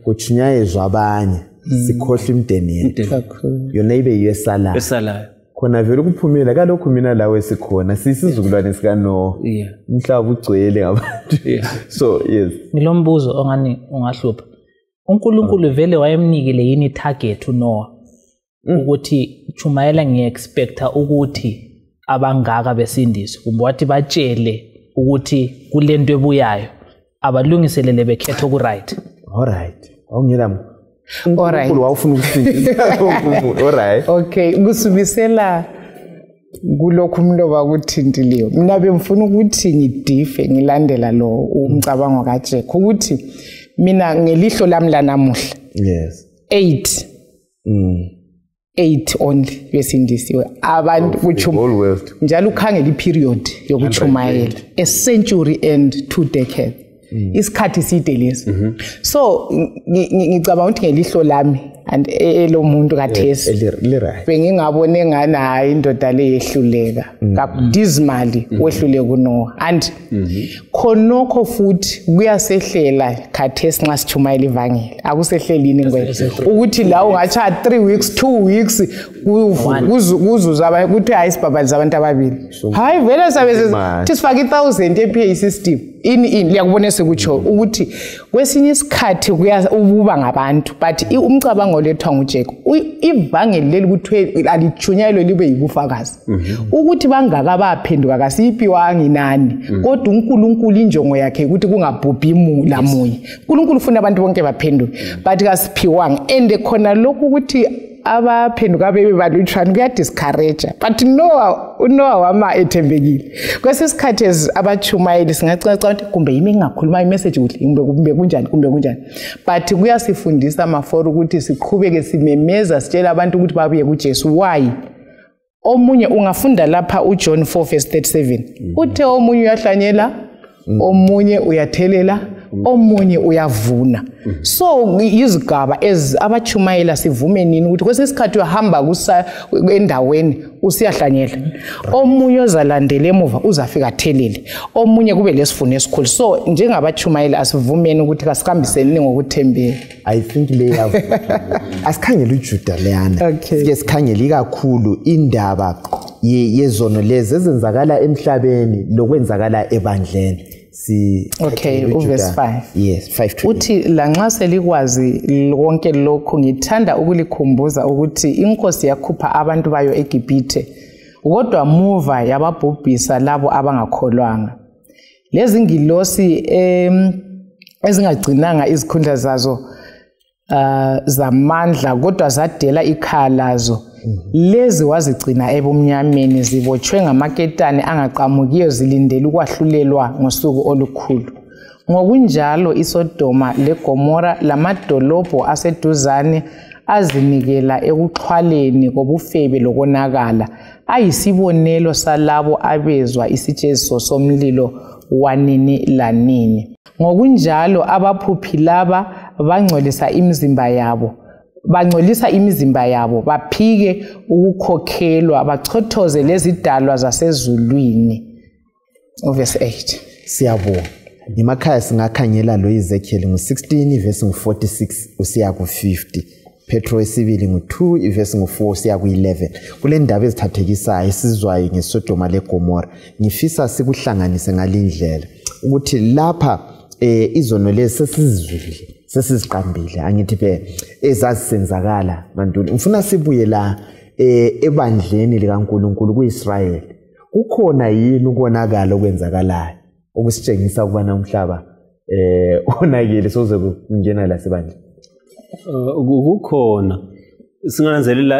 kuchunyayezwa abanye sikhohle imndeni yethu yona ibe yesalayo khona vele ukuphumela kalokhu mina lawe sikhona sisizukulwane sikaNoah umhlaba ugcwele ngabantu so yes ngilombuzo ongani ungahlupha uNkulunkulu vele wayemnikile yini target uNoah ukuthi chumayela ngiexpecta ukuthi abangaka besindiswe kumbe wathi batshele ukuthi kulento ebuyayo abalungiselele bekhetha oku right all right awungela all right wawufuna ukusindisa all right okay kusubisela kulokhu umloba kuthintiliyo mina bemfuna ukuthi ngidife ngilandela lo umcabango kaJekho ukuthi mina ngelihlo lami lanamuhla yes 8 only besindisiwe abantu kuchuma njalo ukhangela iperiod yokuchumayela a century and 2 decades isikhathi side lesi so ngicabanga ukuthi ngelihlo lami and elo muntu kaThesi bengingabone ngani hayi indoda le yehluleka dismally wehlule kuNoah and khonokho futhi kuyasehlela kaThesi nxa sichumayela ivangeli akusehlelini ngwethu ukuthi la ungacha 3 weeks 2 weeks kuzuza ukuthi hayi sibabaliza abantu ababili hayi vele sabe sifaka 1000 ePA system in liyakubona sekutsho ukuthi kwesinye isikhathi kuya ububa ngabantu but umcabango olethwa nguJack ivangeli leli kuthi alichunyayelwe libe yibufakazi ukuthi bangaka baphenduka kasiphiwanga inani kodwa uNkulunkulu injongo yakhe ukuthi kungabhubhi la moya uNkulunkulu ufuna abantu bonke baphenduke but kasiphiwanga and khona lokhu ukuthi abaphenduka bebe balutshwana kuya discourage but Noah wama ethembekile kwesisikhathi abachumayeli singacaca ukuthi kumbe yimi ngingakhuluma imessage kuhle kumbe kunjani but kuyasifundisa maforo ukuthi siqhubeke simemeza sitshela abantu ukuthi babuye kuJesu why omunye ungafunda lapha uJohn 4:37 uthe omunye uyahlanyela omunye uyathelela omunye uyavuna so izigaba abachumayela sivume nini ukuthi kwesesikhathi uhamba endaweni usiyahlanyela omunye ozalandela emuva uzafika athelele omunye kube lesivuno esikhulu so njengabachumayela asivumeni ukuthi kasikambiseni ngokuthembeka I think leya asikhangela uJuda leyana sike sikhangela kakhulu indaba yezono lezi ezenzakala emhlabeni lokwenzakala ebandleni verse 5 yes 5 uthi lanxa selikwazi lonke lokho ngithanda ukulikhumbuza ukuthi inkosi yakhupha abantu bayo eGibhithe kodwa muva yababhubhisa labo abangakholwanga lezi ngilosi ezingagcinanga izikhundla zazo zamandla kodwa zadela ikhala lazo lezi wazigcina ebumnyameni zibotshwe ngamaketane angaqamukiyo zilindele ukwahlulelwa ngosuku olukhulu ngokunjalo iSodoma leGomora lamadolobho aseduzane azinikela ekuxhwaleni kobufebe lokonakala ayisibonelo salabo abezwa isijeziso somlilo wanini lanini ngokunjalo abaphuphi laba bangcolisa imizimba yabo baphike ukukhokhelwa bachothoze lezidalwa zasezulwini verse 8 siyabonga emakhaya singakhangela lo Ezekiel ngo16 verse ngo46 usiya ku50 Petro esibili ngo2 verse ngo4 siya ku11 kule ndaba ezithathekisayo esizwayo ngeSodoma leGomora ngifisa sikuhlanganise ngalindlela ukuthi lapha izono lezi sesizizwile sesiziqambile angithi phela ezazisenzakala mantuli ngifuna sibuye la ebandleni likaNkulunkulu kuIsrael kukhona yini ukonakala okwenzakalayo okusitshengisa ukubana umhlaba onakele soze kungena la sebandla kukhona singananzelela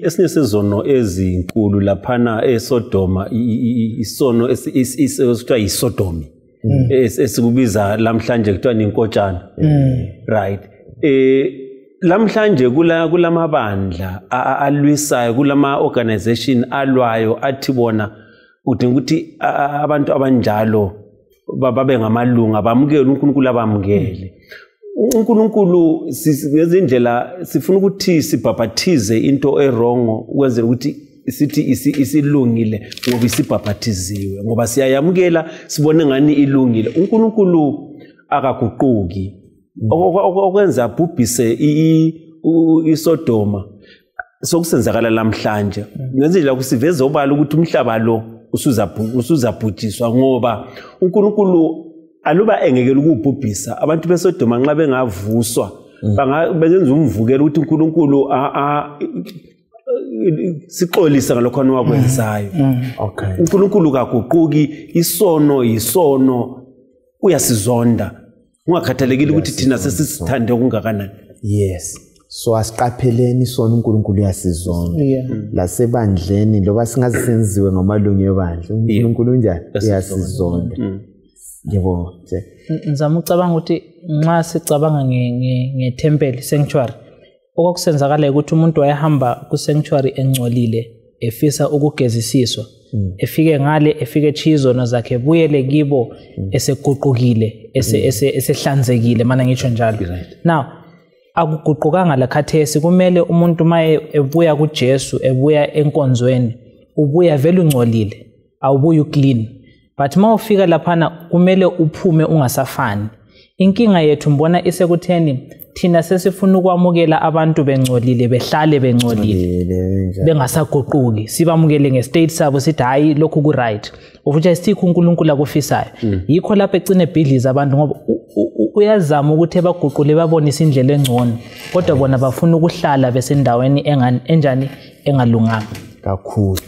esinye sezono ezinkulu laphana eSodoma isono esithiwa yiSodomi esikubiza lamhlanje kuthiwa ninkotshana right lamhlanje kulamabandla alwisayo kulama organization alwayo athi bona udinga ukuthi abantu abanjalo babe ngamalunga bamukele uNkulunkulu abamukele uNkulunkulu ngezindlela sifuna ukuthi sibhabhathize into errongo ukwenzela ukuthi sithi isilungile ngoba isibhabhathiziwe ngoba siyayamukela sibone ngani ilungile uNkulunkulu akaguquki okwenza abhubhise iSodoma sokusenzakala lamhlanje ngezindlela kusiveza obala ukuthi umhlaba lo usuzabhujiswa ngoba uNkulunkulu aluba engekela ukubhubhisa abantu beSodoma nxa bengavuswa bengenza umvukelo ukuthi uNkulunkulu sixolisa ngalokho anowakwenzayo okay uNkulunkulu kaguquki isono uyasizonda ungakhathalekile ukuthi thina sesisithande okungakanani yes so asiqapheleni sona uNkulunkulu uyasizonda lasebandleni loba singazisenziwe ngamalungu ebandla uNkulunkulu unjani uyasizonda yebo nje ngizama ucabanga ukuthi nxa sicabanga ngeTemple sanctuary okukusenzakala ukuthi umuntu wayehamba ku sanctuary engcolile efisa ukugezisiswa efike ngale efike chizono zakhe ebuyele kibo eseguqukile esehlanzekile mana ngisho njalo now akuguqukanga lakhathesi kumele umuntu maye ebuya kuJesu ebuya enkonzweni ubuya vele ungcolile awubuya uclean but mawufika laphana kumele uphume ungasafani inkinga yethu mbona isekutheni thina sesifuna ukwamukela abantu bengcolile behlale bengcolile bengasaguquki sibamukele ngestate sabo sithi hayi lokhu ku right ufuthi isikho uNkulunkulu akufisayo yikho lapho egcine ebhidliza abantu ngoba uyazama ukuthi baguqule babonisa indlela engcono kodwa bona bafuna ukuhlala besendaweni enjani engalunganga kakhulu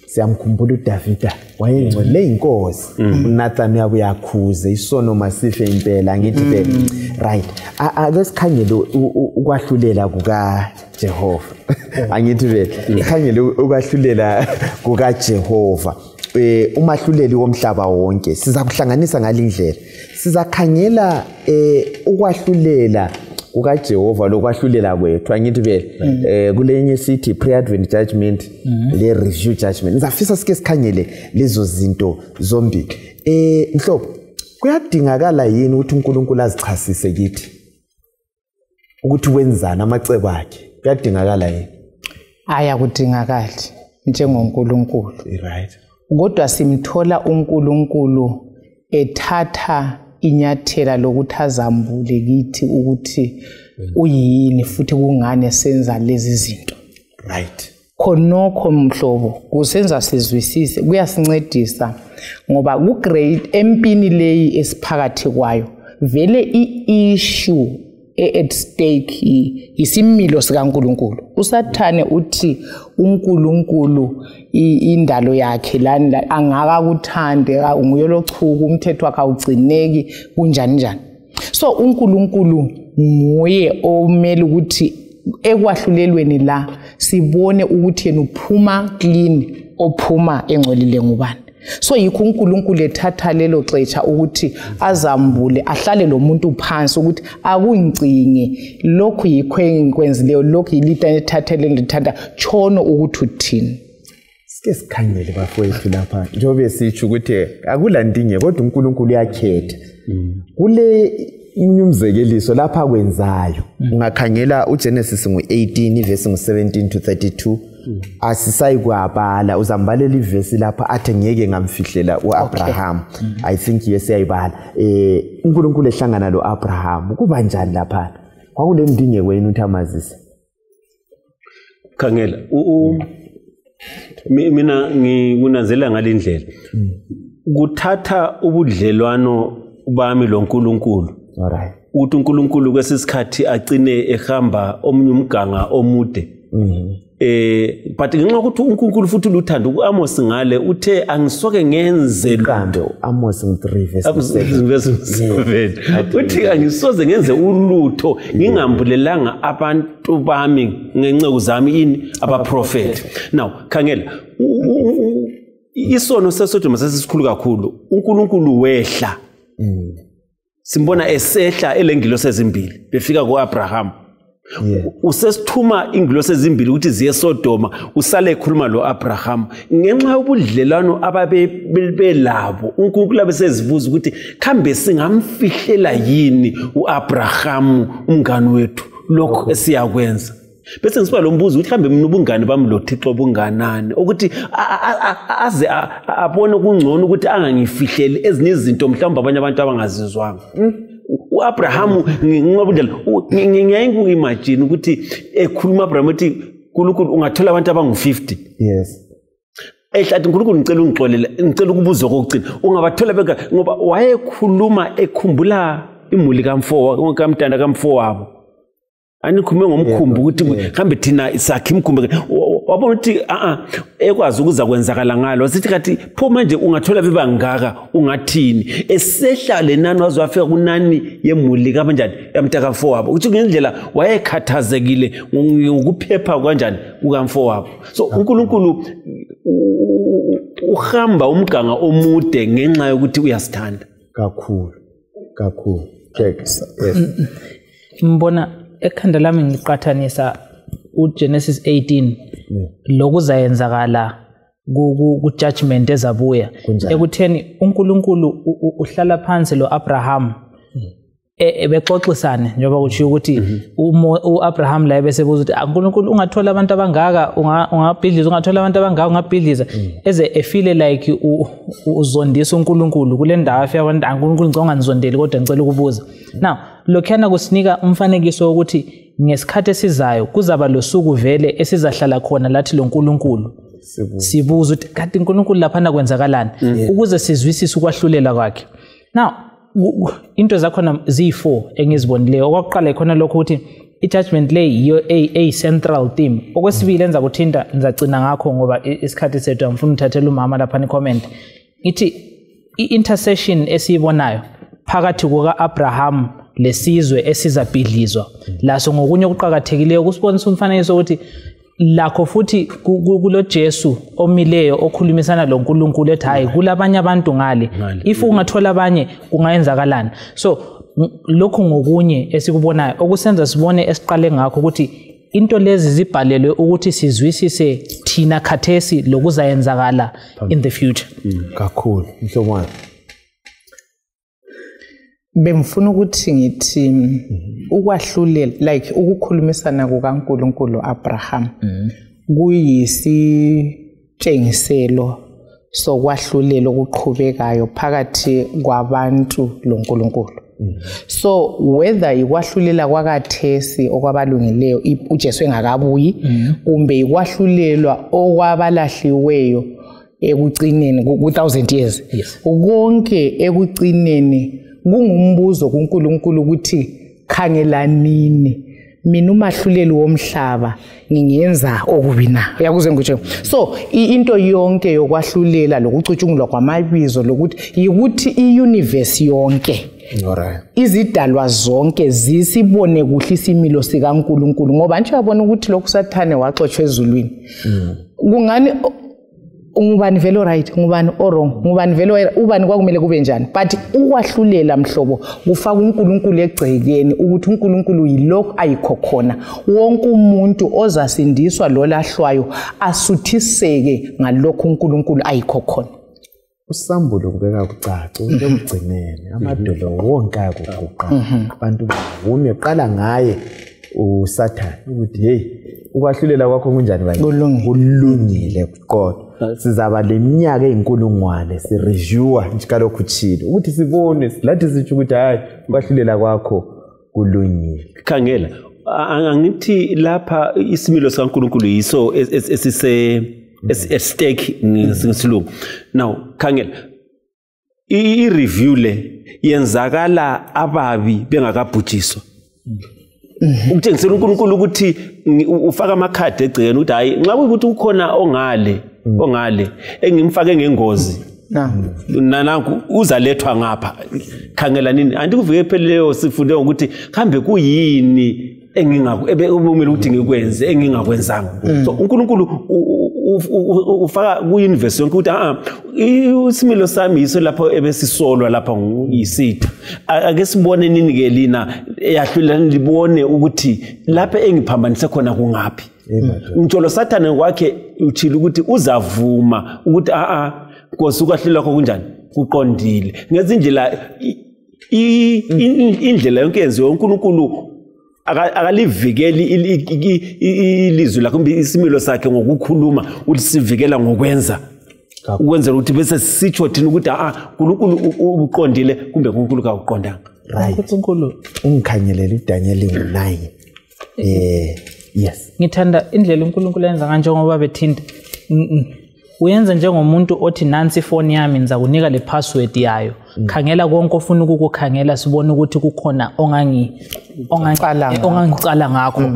siyamkhumbula uDavida wayengcole inkosi uNathan uyakhuze isono masife impela ngithi ke right ake sikhangele ukwahlulela kuka Jehova angithi vele ikhangele ukwahlulela kuka Jehova umahluleli womhlaba wonke siza kuhlanganisa ngalindlela sizakhangela ukwahlulela kuka Jehova lokwahlulela kwethu angithi vele kulenye sithi pre-advent judgment le review judgment ngizafisa sike sikhangele lezo zinto zombili mhlobo kuyadingakala yini ukuthi uNkulunkulu azichasise kithi ukuthi wenzana amacebo akhe kuyadingakala yini ayakudingakala njengoNkulunkulu right kodwa simthola uNkulunkulu ethatha inyathela lokuthi azambule kithi ukuthi uyini futhi kungane senza lezi zinto right khonokho mhlobo kusenza sizwisise kuyasincedisa ngoba ku grade empini leyi esiphakathi kwayo vele iissue at stake isimilo sikaNkulunkulu usathane uthi uNkulunkulu indalo yakhe lana angakakuthande nguyolochuku umthetho wakhe awugcineki kunjani njani so uNkulunkulu nguye omele ukuthi ekwahlulelweni la sibone ukuthi yena uphuma clean ophuma engcolile ngubani so yikho uNkulunkulu ethatha lelo xetsha ukuthi azambule ahlale lo muntu phansi ukuthi akungcinge lokhu yikho engikwenzileyo lokhu yilita ethathele ngithanda chono ukuthi uthini sike sikhangele bafowethu lapha njobe sitsho ukuthi akulandinge kodwa uNkulunkulu uyakhetha kule inyumzekeliso lapha kwenzayo ungakhangela uGenesis ngo18 verse ngo17 to 32 asisayi kwabala uzambalela ivesi lapha athi ngeke ngamfihlela uAbraham I think yes ayibala uNkulunkulu ehlangana lo Abraham kuba njani lapha kwakule ndinge kwenu uthi amazise khangela mina ngikunanzela ngalindlela kuthatha ubudlelwano bami loNkulunkulu alright ukuthi uNkulunkulu kwesisikhathi agcine ehamba omunye umganga omude but ngenxa ukuthi uNkulunkulu futhi luthando uAmos ngale uthe angisoke ngenze kambe Amos 3 verse 7 uthi angisoze ngenze ulutho ngingambulelanga abantu bami ngenceku zami ini abaprofeti now khangela isono sesodoma sesikhulu kakhulu uNkulunkulu wehla simbona esehla elengilosi ezimbili befika kuAbraham usesithuma ingilosi ezimbili ukuthi ziye eSodoma usale ekhuluma lo Abraham ngenxa yobudlelwano ababelabo uNkulunkulu abesezibuza ukuthi kambe singamfihlela yini uAbraham umngani wethu lokho esiyakwenza bese ngisiba lo mbuzo ukuthi kambe mina ubungane bami lo Thixo bunganani ukuthi aze abone kungcono ukuthi angangifihleli ezinye izinto mhlawumbe abanye abantu abangazizwanga uAbraham ngingabudlela ngiyayimagine ukuthi ekhuluma Abraham ethi uNkulunkulu ungathola abantu abangu50 yes ehlathi uNkulunkulu ngicela ukubuza kokugcina ungabathola beka ngoba wayekhuluma ekhumbula imuli kamntana kamfo wabo anikhume ngomkhumbu ukuthi kambe thina isakhe imkhumbu wabona ukuthi ekwazi ukuza kwenzakala ngalo sithi kathi pho manje ungathola bebangaka ungathini esehla lenani wazwafika kunani yemuli kanjani yamntaka wabo ukuthi ngendlela wayekhathazekile ngokuphepha kanjani ukamfo wabo so uNkulunkulu uhamba umganga omude ngenxa yokuthi uyasithanda kakhulu yes mbona ekhanda lami ngiqathanisa uGenesis 18 lokuzayenzakala ku judgment ezabuya ekutheni uNkulunkulu uhlala phansi lo Abraham bexoxisane njengoba kushiwo ukuthi uAbraham la besebuza ukuthi uNkulunkulu ungathola abantu abangaka ungabhidliza ungathola abantu abangaka ungabhidliza eze efile like uzondisa uNkulunkulu kule ndawo afika abantu uNkulunkulu ngicela unganizondeli kodwa ngicela ukubuza. Now lokhana kusinika umfanekiso ukuthi ngesikhathi esizayo kuzaba losuku vele esizahlala khona lathi lo Nkulunkulu sibuza ukuthi kanti uNkulunkulu lapha na kwenzakalani ukuze sizwisise ukwahlulela kwakhe. Now into zakhona zi4 engizibonileyo. Okwaqala ikhona lokho ukuthi i-judgment lay yiyo a central theme. Okwesibili enza kuthinta ngizacina ngakho ngoba isikhathi sethu amfuna uthathela umama lapha ni-comment. Ithi i-intercession esiyibonayo phakathi kuka-Abraham lesizwe esizabhidlizwa laso ngokunye okuqhakathekileyo kusibonisa umfanekiso ukuthi lakho futhi kulo Jesu omileyo okhulumisana lo Nkulunkulu ethi hayi kulabanye abantu ngale if ungathola abanye kungayenzakalana. So lokho ngokunye esikubonayo okusenza sibone esiqale ngakho ukuthi into lezi zibhalelwe ukuthi sizwisise thina khathesi lokuzayenzakala in the future. Kakhulu mhlobo wami. Bengifuna ukuthi ngithi ukwahlulela like ukukhulumisana kukaNkulunkulu Abraham kuyisitshengiselo sokwahlulela okuqhubekayo phakathi kwabantu loNkulunkulu. So whether ikwahlulela kwakathesi okwabalungileyo uJesu engakabuyi kumbe ikwahlulelwa okwabalahliweyo ekucineni ku1000 years konke ekucineni kungumbuzo kuNkulunkulu ukuthi khangelanini mina umahluleli womhlaba ngingenza okubi na. Uyakuzwe ngikutsho. So into yonke yokwahlulela lokucutshungulwa kwamabizo lokuthi yikuthi iuniverse yonke izidalwa zonke zisibone kuhle isimilo sikaNkulunkulu ngoba nje uyabona ukuthi lokhu Sathane waxoshwe ezulwini. Kungani ngubani velo right ngubani wrong ngubani velo ubani kwakumele kube njani but ukwahlulela mhlobo kufaka uNkulunkulu egcekeni ukuthi uNkulunkulu yilokho ayikho khona wonke umuntu ozasindiswa lo lahlwayo asuthiseke ngalokho uNkulunkulu ayikho khona. Usambulo kubeka kucaca ukugcinene amadolo wonke ayakuguqa abantu bavume qala ngaye uSathane ukuthi hey ukwahlulela kwakho kunjani bayi kulungile kodwa sizaba leminyaka eyinkulungwane si reviewer njikalokhu chilo ukuthi sibone lathi sithi ukuthi hayi ukwahlulela kwakho kulungile. Khangela angithi lapha isimilo sikaNkulunkulu yiso esise stake ngesilungu. Now khangela i-review le yenzakala ababi bengakabhujiswa. Ukuthengisela uNkulunkulu ukuthi ufaka amakhadi egcekeni ukuthi hayi nxa ukuthi ukhona ongale engimfake ngengozi nananku uzalethwa ngapha khangela nini andikuvike pheleyo sifunde ukuthi kambe kuyini engingakubumela ukuthi ngikwenze engingakwenzanga. So uNkulunkulu ufaka ku-universe yonke ukuthi isimilo sami yiso lapho ebesisolwa lapha yisithu ake sibone nini ke lina eyahlulelana libone ukuthi lapha engiphambanise khona kungaphi. Ngitsholo Sathane kwakhe uthile ukuthi uzavuma ukuthi Nkosi ukwahlulelwa kwakho kunjani kuqondile ngezindlela indlela yonke yenziwe uNkulunkulu akalivikeli ilizwi lakho isimilo sakhe ngokukhuluma uthi sivikela ngokwenza ukwenzela ukuthi bese sisitsho thina ukuthi uNkulunkulu uqondile kumbe uNkulunkulu akuqondanga. uNkulunkulu ungikhanyelela uDaniel 9 yes ngithanda indlela uNkulunkulu yenza kanje ngoba bethinta uyenza njengomuntu othi nansi phone yami niza kunika le password yayo khangela konke ofuna ukukukhangela sibone ukuthi kukhona ongangicala ngakho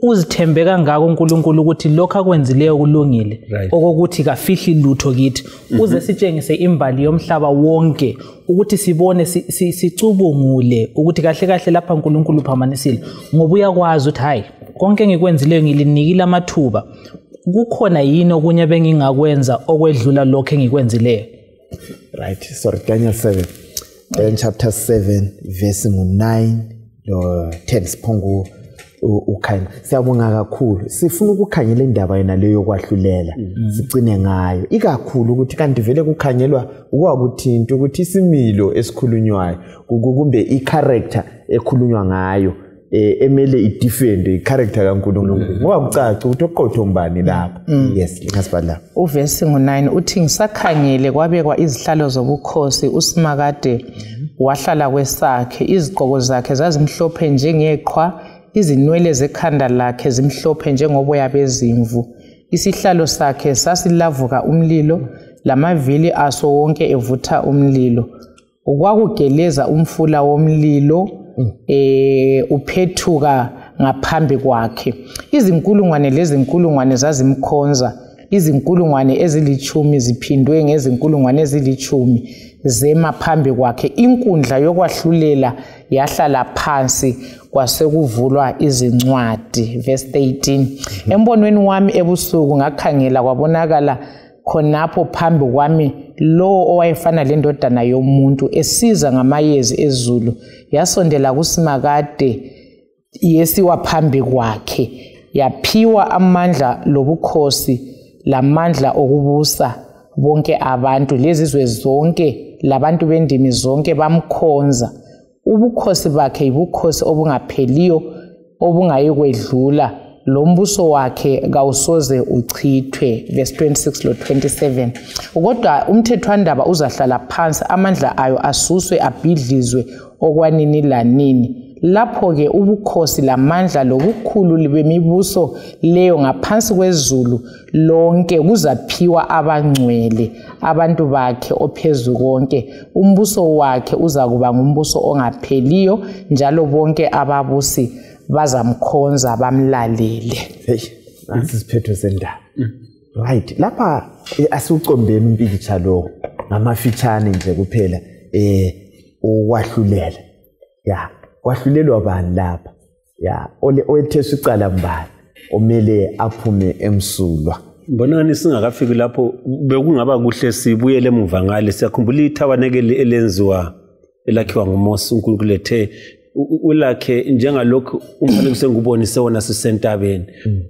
uzithembe kangaka uNkulunkulu ukuthi lokho akwenzileyo kulungile okokuthi kafihli lutho kithi uze sitshengise imbali yomhlaba wonke ukuthi sibone sicubungule ukuthi kahle kahle lapha uNkulunkulu uphamanisile ngoba uyakwazi ukuthi hayi konke engikwenzileyo ngilinikile amathuba kukhona yini okunye bengingakwenza okwedlula lokho engikwenzileyo. Right, sorry, Daniel 7 in chapter 7 verse 9 lo 10 siphongo ukhanya. Siyabonga kakhulu. Sifuna ukukhanyela indaba yena leyo kwahlulela. Sigcine ngayo. Ikakhulu ukuthi kanti vele kukhangelwa ukwakuthinta ukuthi isimilo esikhulunywayo kumbe i-character ekhulunywa ngayo emele i-defend i-character kaNkulunkulu. Ngoba kucaca ukuthi oqotho mbani lapha. Yes, ngasibala. Uvesi ngo-9 uthi ngisakhangele kwabekwa izihlalo zobukhosi uSimakade wahlala kwesakhe, izigqoko zakhe zazimhlophe njengeqhwa, izinwele zekhanda lakhe zimhlophe njengoboya bezimvu. Isihlalo sakhe sasilavuka umlilo, lamavili aso wonke evutha umlilo. Ukwakugeleza umfula womlilo uphethuka ngaphambi kwakhe. Izinkulungwane lezinkulungwane zazimkhonza, izinkulungwane ezilithumi ziphindwe ngezinkulungwane ezilithumi zema phambi kwakhe. Inkundla yokwahlulela yahlala phansi kwasekuvulwa izincwadi. Verse 18. Embonweni wami ebusuku ngakhangela kwabonakala khonapho phambi kwami lo owayefana lendodana yomuntu esiza ngamayezi ezulu. Yasondela kuSimakade yesiwa phambi kwakhe, yaphiwa amandla lobukhosi lamandla okubusa bonke abantu. Lezizwe zonke labantu bendimi zonke bamkhonza. Ubukhosi bakhe ibukhosi obungapheliyo obungayikwedlula, lombuso wakhe kawusoze uchithwe. Verse 26 lo 27. Kodwa umthethwandaba uzahlala phansi, amandla ayo asuswe abhidlizwe okwanini lanini. Lapho-ke ubukhosi lamandla lobukhulu bemibuso leyo ngaphansi kwezulu lonke kuzaphiwa abangcwele, abantu bakhe ophezu konke. Umbuso wakhe uzakuba ngumbuso ongapheliyo, njalo bonke ababusi bazamkhonza bamlalele. Hey, asisiphetho sendaba. Right, lapha asiucombeni umpikitsha lo ngamafitshane nje kuphela ukwahlulela. Yeah. Kwahlulelwa bani lapha? Ya, oyetheswa icala mbani omele aphume emsulwa. Mbonani singakafiki lapho bekungaba kuhle sibuyele emuva ngale. Siyakhumbula ithabanekeli elenziwa elakhiwa nguMose uNkulunkulu ethe ulakhe njengalokhu umfanekiso engubonise wona sisentabeni.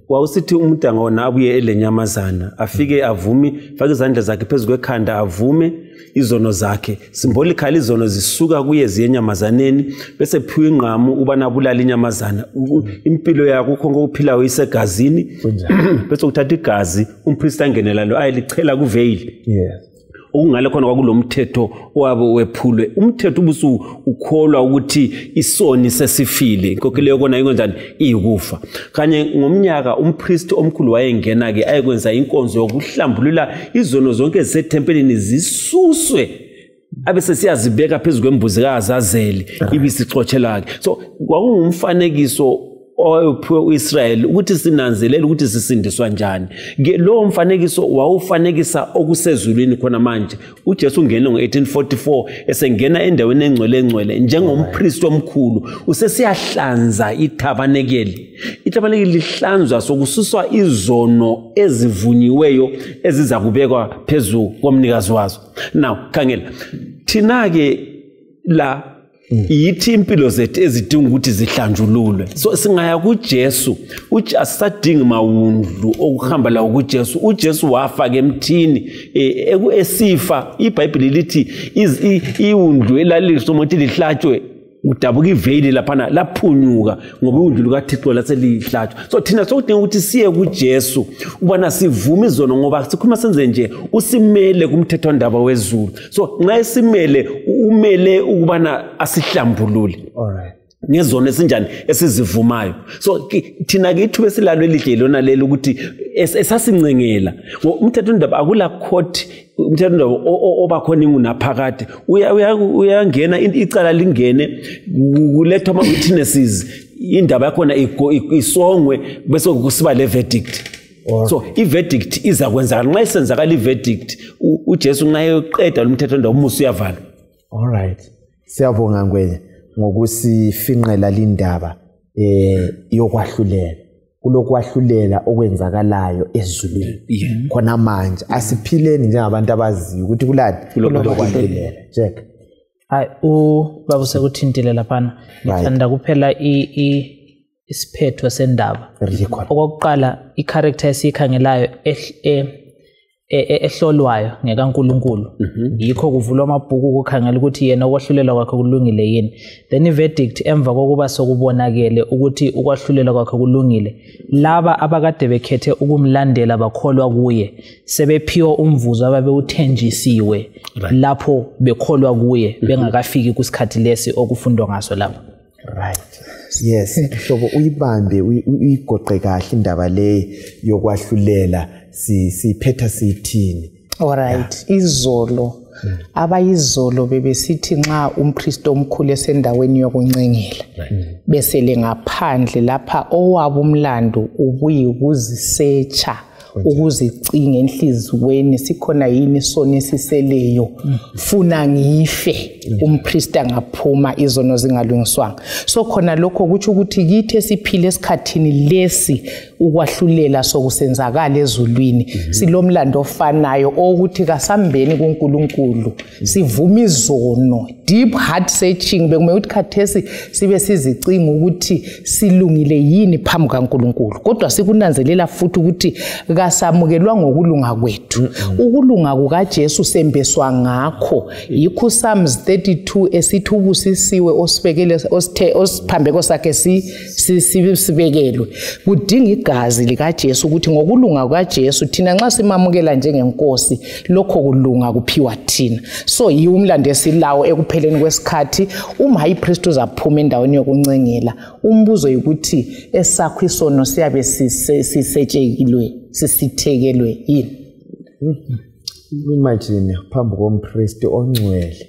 Wawusithi umuntu angona abuye elenyamazana afike avumi, fake izandla zakhe phezu kwekhanda avume izono zakhe, symbolically izono zisuka kuye ziyenyamazaneni bese phiwa ingqamu ubana bulala inyamazana. Impilo yakho konke ukuphilayo isegazini bese uthatha igazi umpriest angenela lo ayelichela kuveil. Yes. Okungale khona kwakulomthetho wabo wephulwe. Umthetho ubusu ukholwa ukuthi isoni sesifile. Konke leyo kona ingonjani iyikufa. Kanye ngomnyaka umpriest omkhulu wayengena ke ayekwenza inkonzo yokuhlambulula izono zonke ezisethempelini zisuswe. Abese siyazibeka phezulu kwembuzikazi azeli ibisixotshelake. So kwakungumfanekiso owayephiwe uIsrael ukuthi sinanzelele ukuthi sisindiswa njani. Lo mfanekiso wawufanekisa okusezulwini khona manje. uJesu ungene ngo1844 esengena endaweni engcwele njengompriest omkhulu usesiyahlanza ithabanekeli. Ithabanekeli lihlanzwa sokususwa izono ezivunyiweyo eziza kubekwa phezulu komnikazi wazo. Now khangela thina ke la yithi impilo zethu ezidinga ukuthi zihlanjululwe. So singaya kuJesu, asisadingi mawundlu okuhamba la kuJesu. uJesu wafa ke emthini esifa. iBhayibheli lithi iwundlu elalisho umuntu lihlatshwe udabuka iveil laphana laphunyuka ngoba iwundlu likaThixo laselihlatshwa. So thina sokudinga ukuthi siye kuJesu ubana sivume izono ngoba sikhuluma senze nje usimele kumthethwandaba wezulu. So nxa esimele umele ukubana asihlambulule. Alright. Ngezono esinjani esizivumayo. So thina ke ithuba esilalo elihle lona lelo ukuthi esasincengela umthethwandaba akula court umthethwandaba obakhona ingunaphakade uyangena icala lingene kulethwa ama witnesses indaba yakhona isongwe bese kusiba le verdict. So i-verdict iza kwenzakala nxa isenzakala i-verdict uJesu nxa eqeda lumthethwandaba umusa uyavalwa. Alright. Siyabonga ngwenye ngokusifinqela lindaba yokwahlulela. Kulokwahlulela okwenzakalayo ezulwini. Khona manje asiphileni njengabantu abaziyo ukuthi kulani kulokwahlulela. Jack. Hayi ubaba usekuthintile laphana. Ngithanda kuphela isiphetho sendaba. Record. Okokuqala i-character esikhangelayo ehlolwayo ngekaNkulunkulu. Yikho kuvulwa amabhuku ukukhangela ukuthi yena ukwahlulela kwakhe kulungile yini. Then i-verdict emva kokuba sokubonakele ukuthi ukwahlulela kwakhe kulungile. Laba abakade bekhethe ukumlandela bakholwa kuye sebephiwa umvuzo ababewuthenjisiwe lapho bekholwa kuye bengakafiki kusikhathi lesi okufundwa ngaso lapha. Right. Yes, hlobo uyibambe uyigoqe kahle indaba le yokwahlulela siphetha sithini. Alright, izolo abayizolo bebesithi nxa umpriest omkhulu esendaweni yokuncengela bese lengaphandle lapha owabo umlando ubuye ukuzisearcha ukuzicinga enhlizweni sikhona yini isona esiseleyo funa ngife umpriest angaphuma izono zingalungiswanga. So khona lokho kuthi ukuthi kithi esiphile esikhathini lesi ukwahlulela sokusenzakala ezulwini silomlando ofanayo ukuthi kasambeni kuNkulunkulu sivuma izono deep heart searching bekume ukuthi khathesi sibe sizicinga ukuthi silungile yini phambi kaNkulunkulu kodwa sikunanzelela futhi ukuthi kasamukelwa ngokulunga kwethu. Ukulunga kukaJesu sembeswa ngakho yikho Psalms 32 esithi ubusisiwe osibekele osiphambeko sakhe sibekelwe kudinga igazi likaJesu ukuthi ngokulunga kukaJesu thina nxa simamukela njengenkosi lokho kulunga kuphiwa thina. So yiwo umlando esilawo ekupheleni kwesikhathi uma ipriest uzaphuma endaweni yokuncengela umbuzo ukuthi esakho isono siyabe sisetshekilwe sisithekelwe yini. Imagine phambi kompriest ongcwele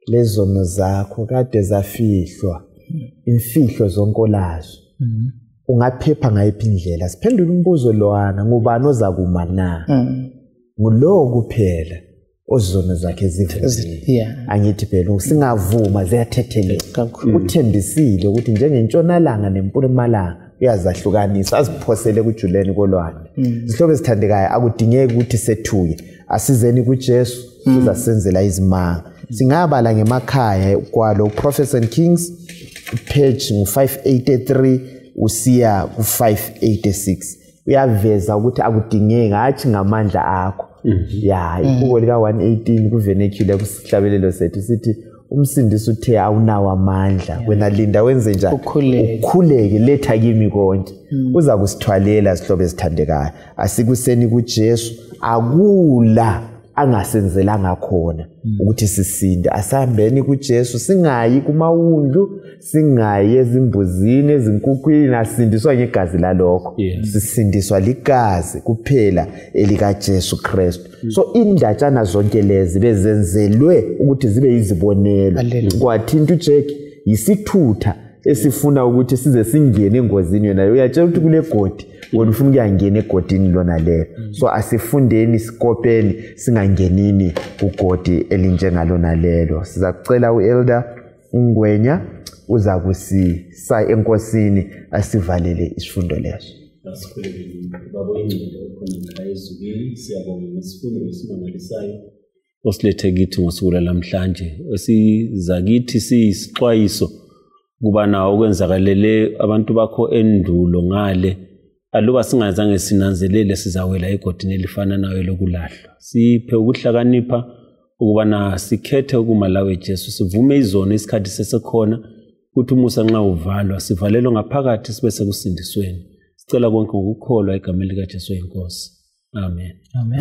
lezono zakho kade zafihlwa imfihlo zonke olazo ungaphepha ngayiphi indlela. Siphendula umbuzo lowana ngubani ozakuma na ngulo kuphela ozono zakhe zivuzile. Angithi phela singavuma ziyathetheleka uthembisile ukuthi njengentshonalanga nempumalanga uyazahlukanisa aziphosele kujuleni kolwandle. Isihlobo esithandekayo akudingeki ukuthi sethuke asizeni kuJesu uzasenzela izimanga. Singabala ngemakhaya kwalo Prophets and Kings page 583 usiya ku 586 uyaveza ukuthi akudingeki athi ngamandla akho. Ibuko lika 118 kuvernacular kusihlabelelo sethu sithi umsindisi uthe awunawo amandla wena linda wenze njani ukhuleke letha kimi konke uza kusithwalela sihlobo esithandekayo. Asikuseni kuJesu akula angasenzelanga khona ukuthi sisinde. Asihambeni kuJesu singayi kumawundlu singayi ezimbuzini ezinkukhwini nasindiswa ngegazi lalokho. Sisindiswa ligazi kuphela elikaJesu Kristu. So indatshana zonke lezi bezenzelwe ukuthi zibe izibonelo. Kwathinta uJack yisithutha esifuna ukuthi size singene engozini yona. Uyatshela ukuthi kule godi wona ufuna ukuyangena egodini lona lelo. So asifundeni sikopeni singangenini kugodi elinjengalona lelo. Sizakucela uElder Ngwenya uza kusisa enkosini asivalele isifundo leso. Osilethe kithi ngosuku lamhlanje esiza kithi siyisixwayiso kuba nawo okwenzakalele abantu bakho endulo ngale aluba singazange sinanzelele sizawela egodini elifana nayo lokulahlwa. Siphe ukuhlakanipha ukubana sikhethe ukuma lawe Jesu sivume izono isikhathi sesekhona ukuthi umusa nxa uvalwa sivalelwe ngaphakathi sibe sekusindisweni. Sicela konke ngokukholwa egameni likaJesu inkosi. Amen. Amen.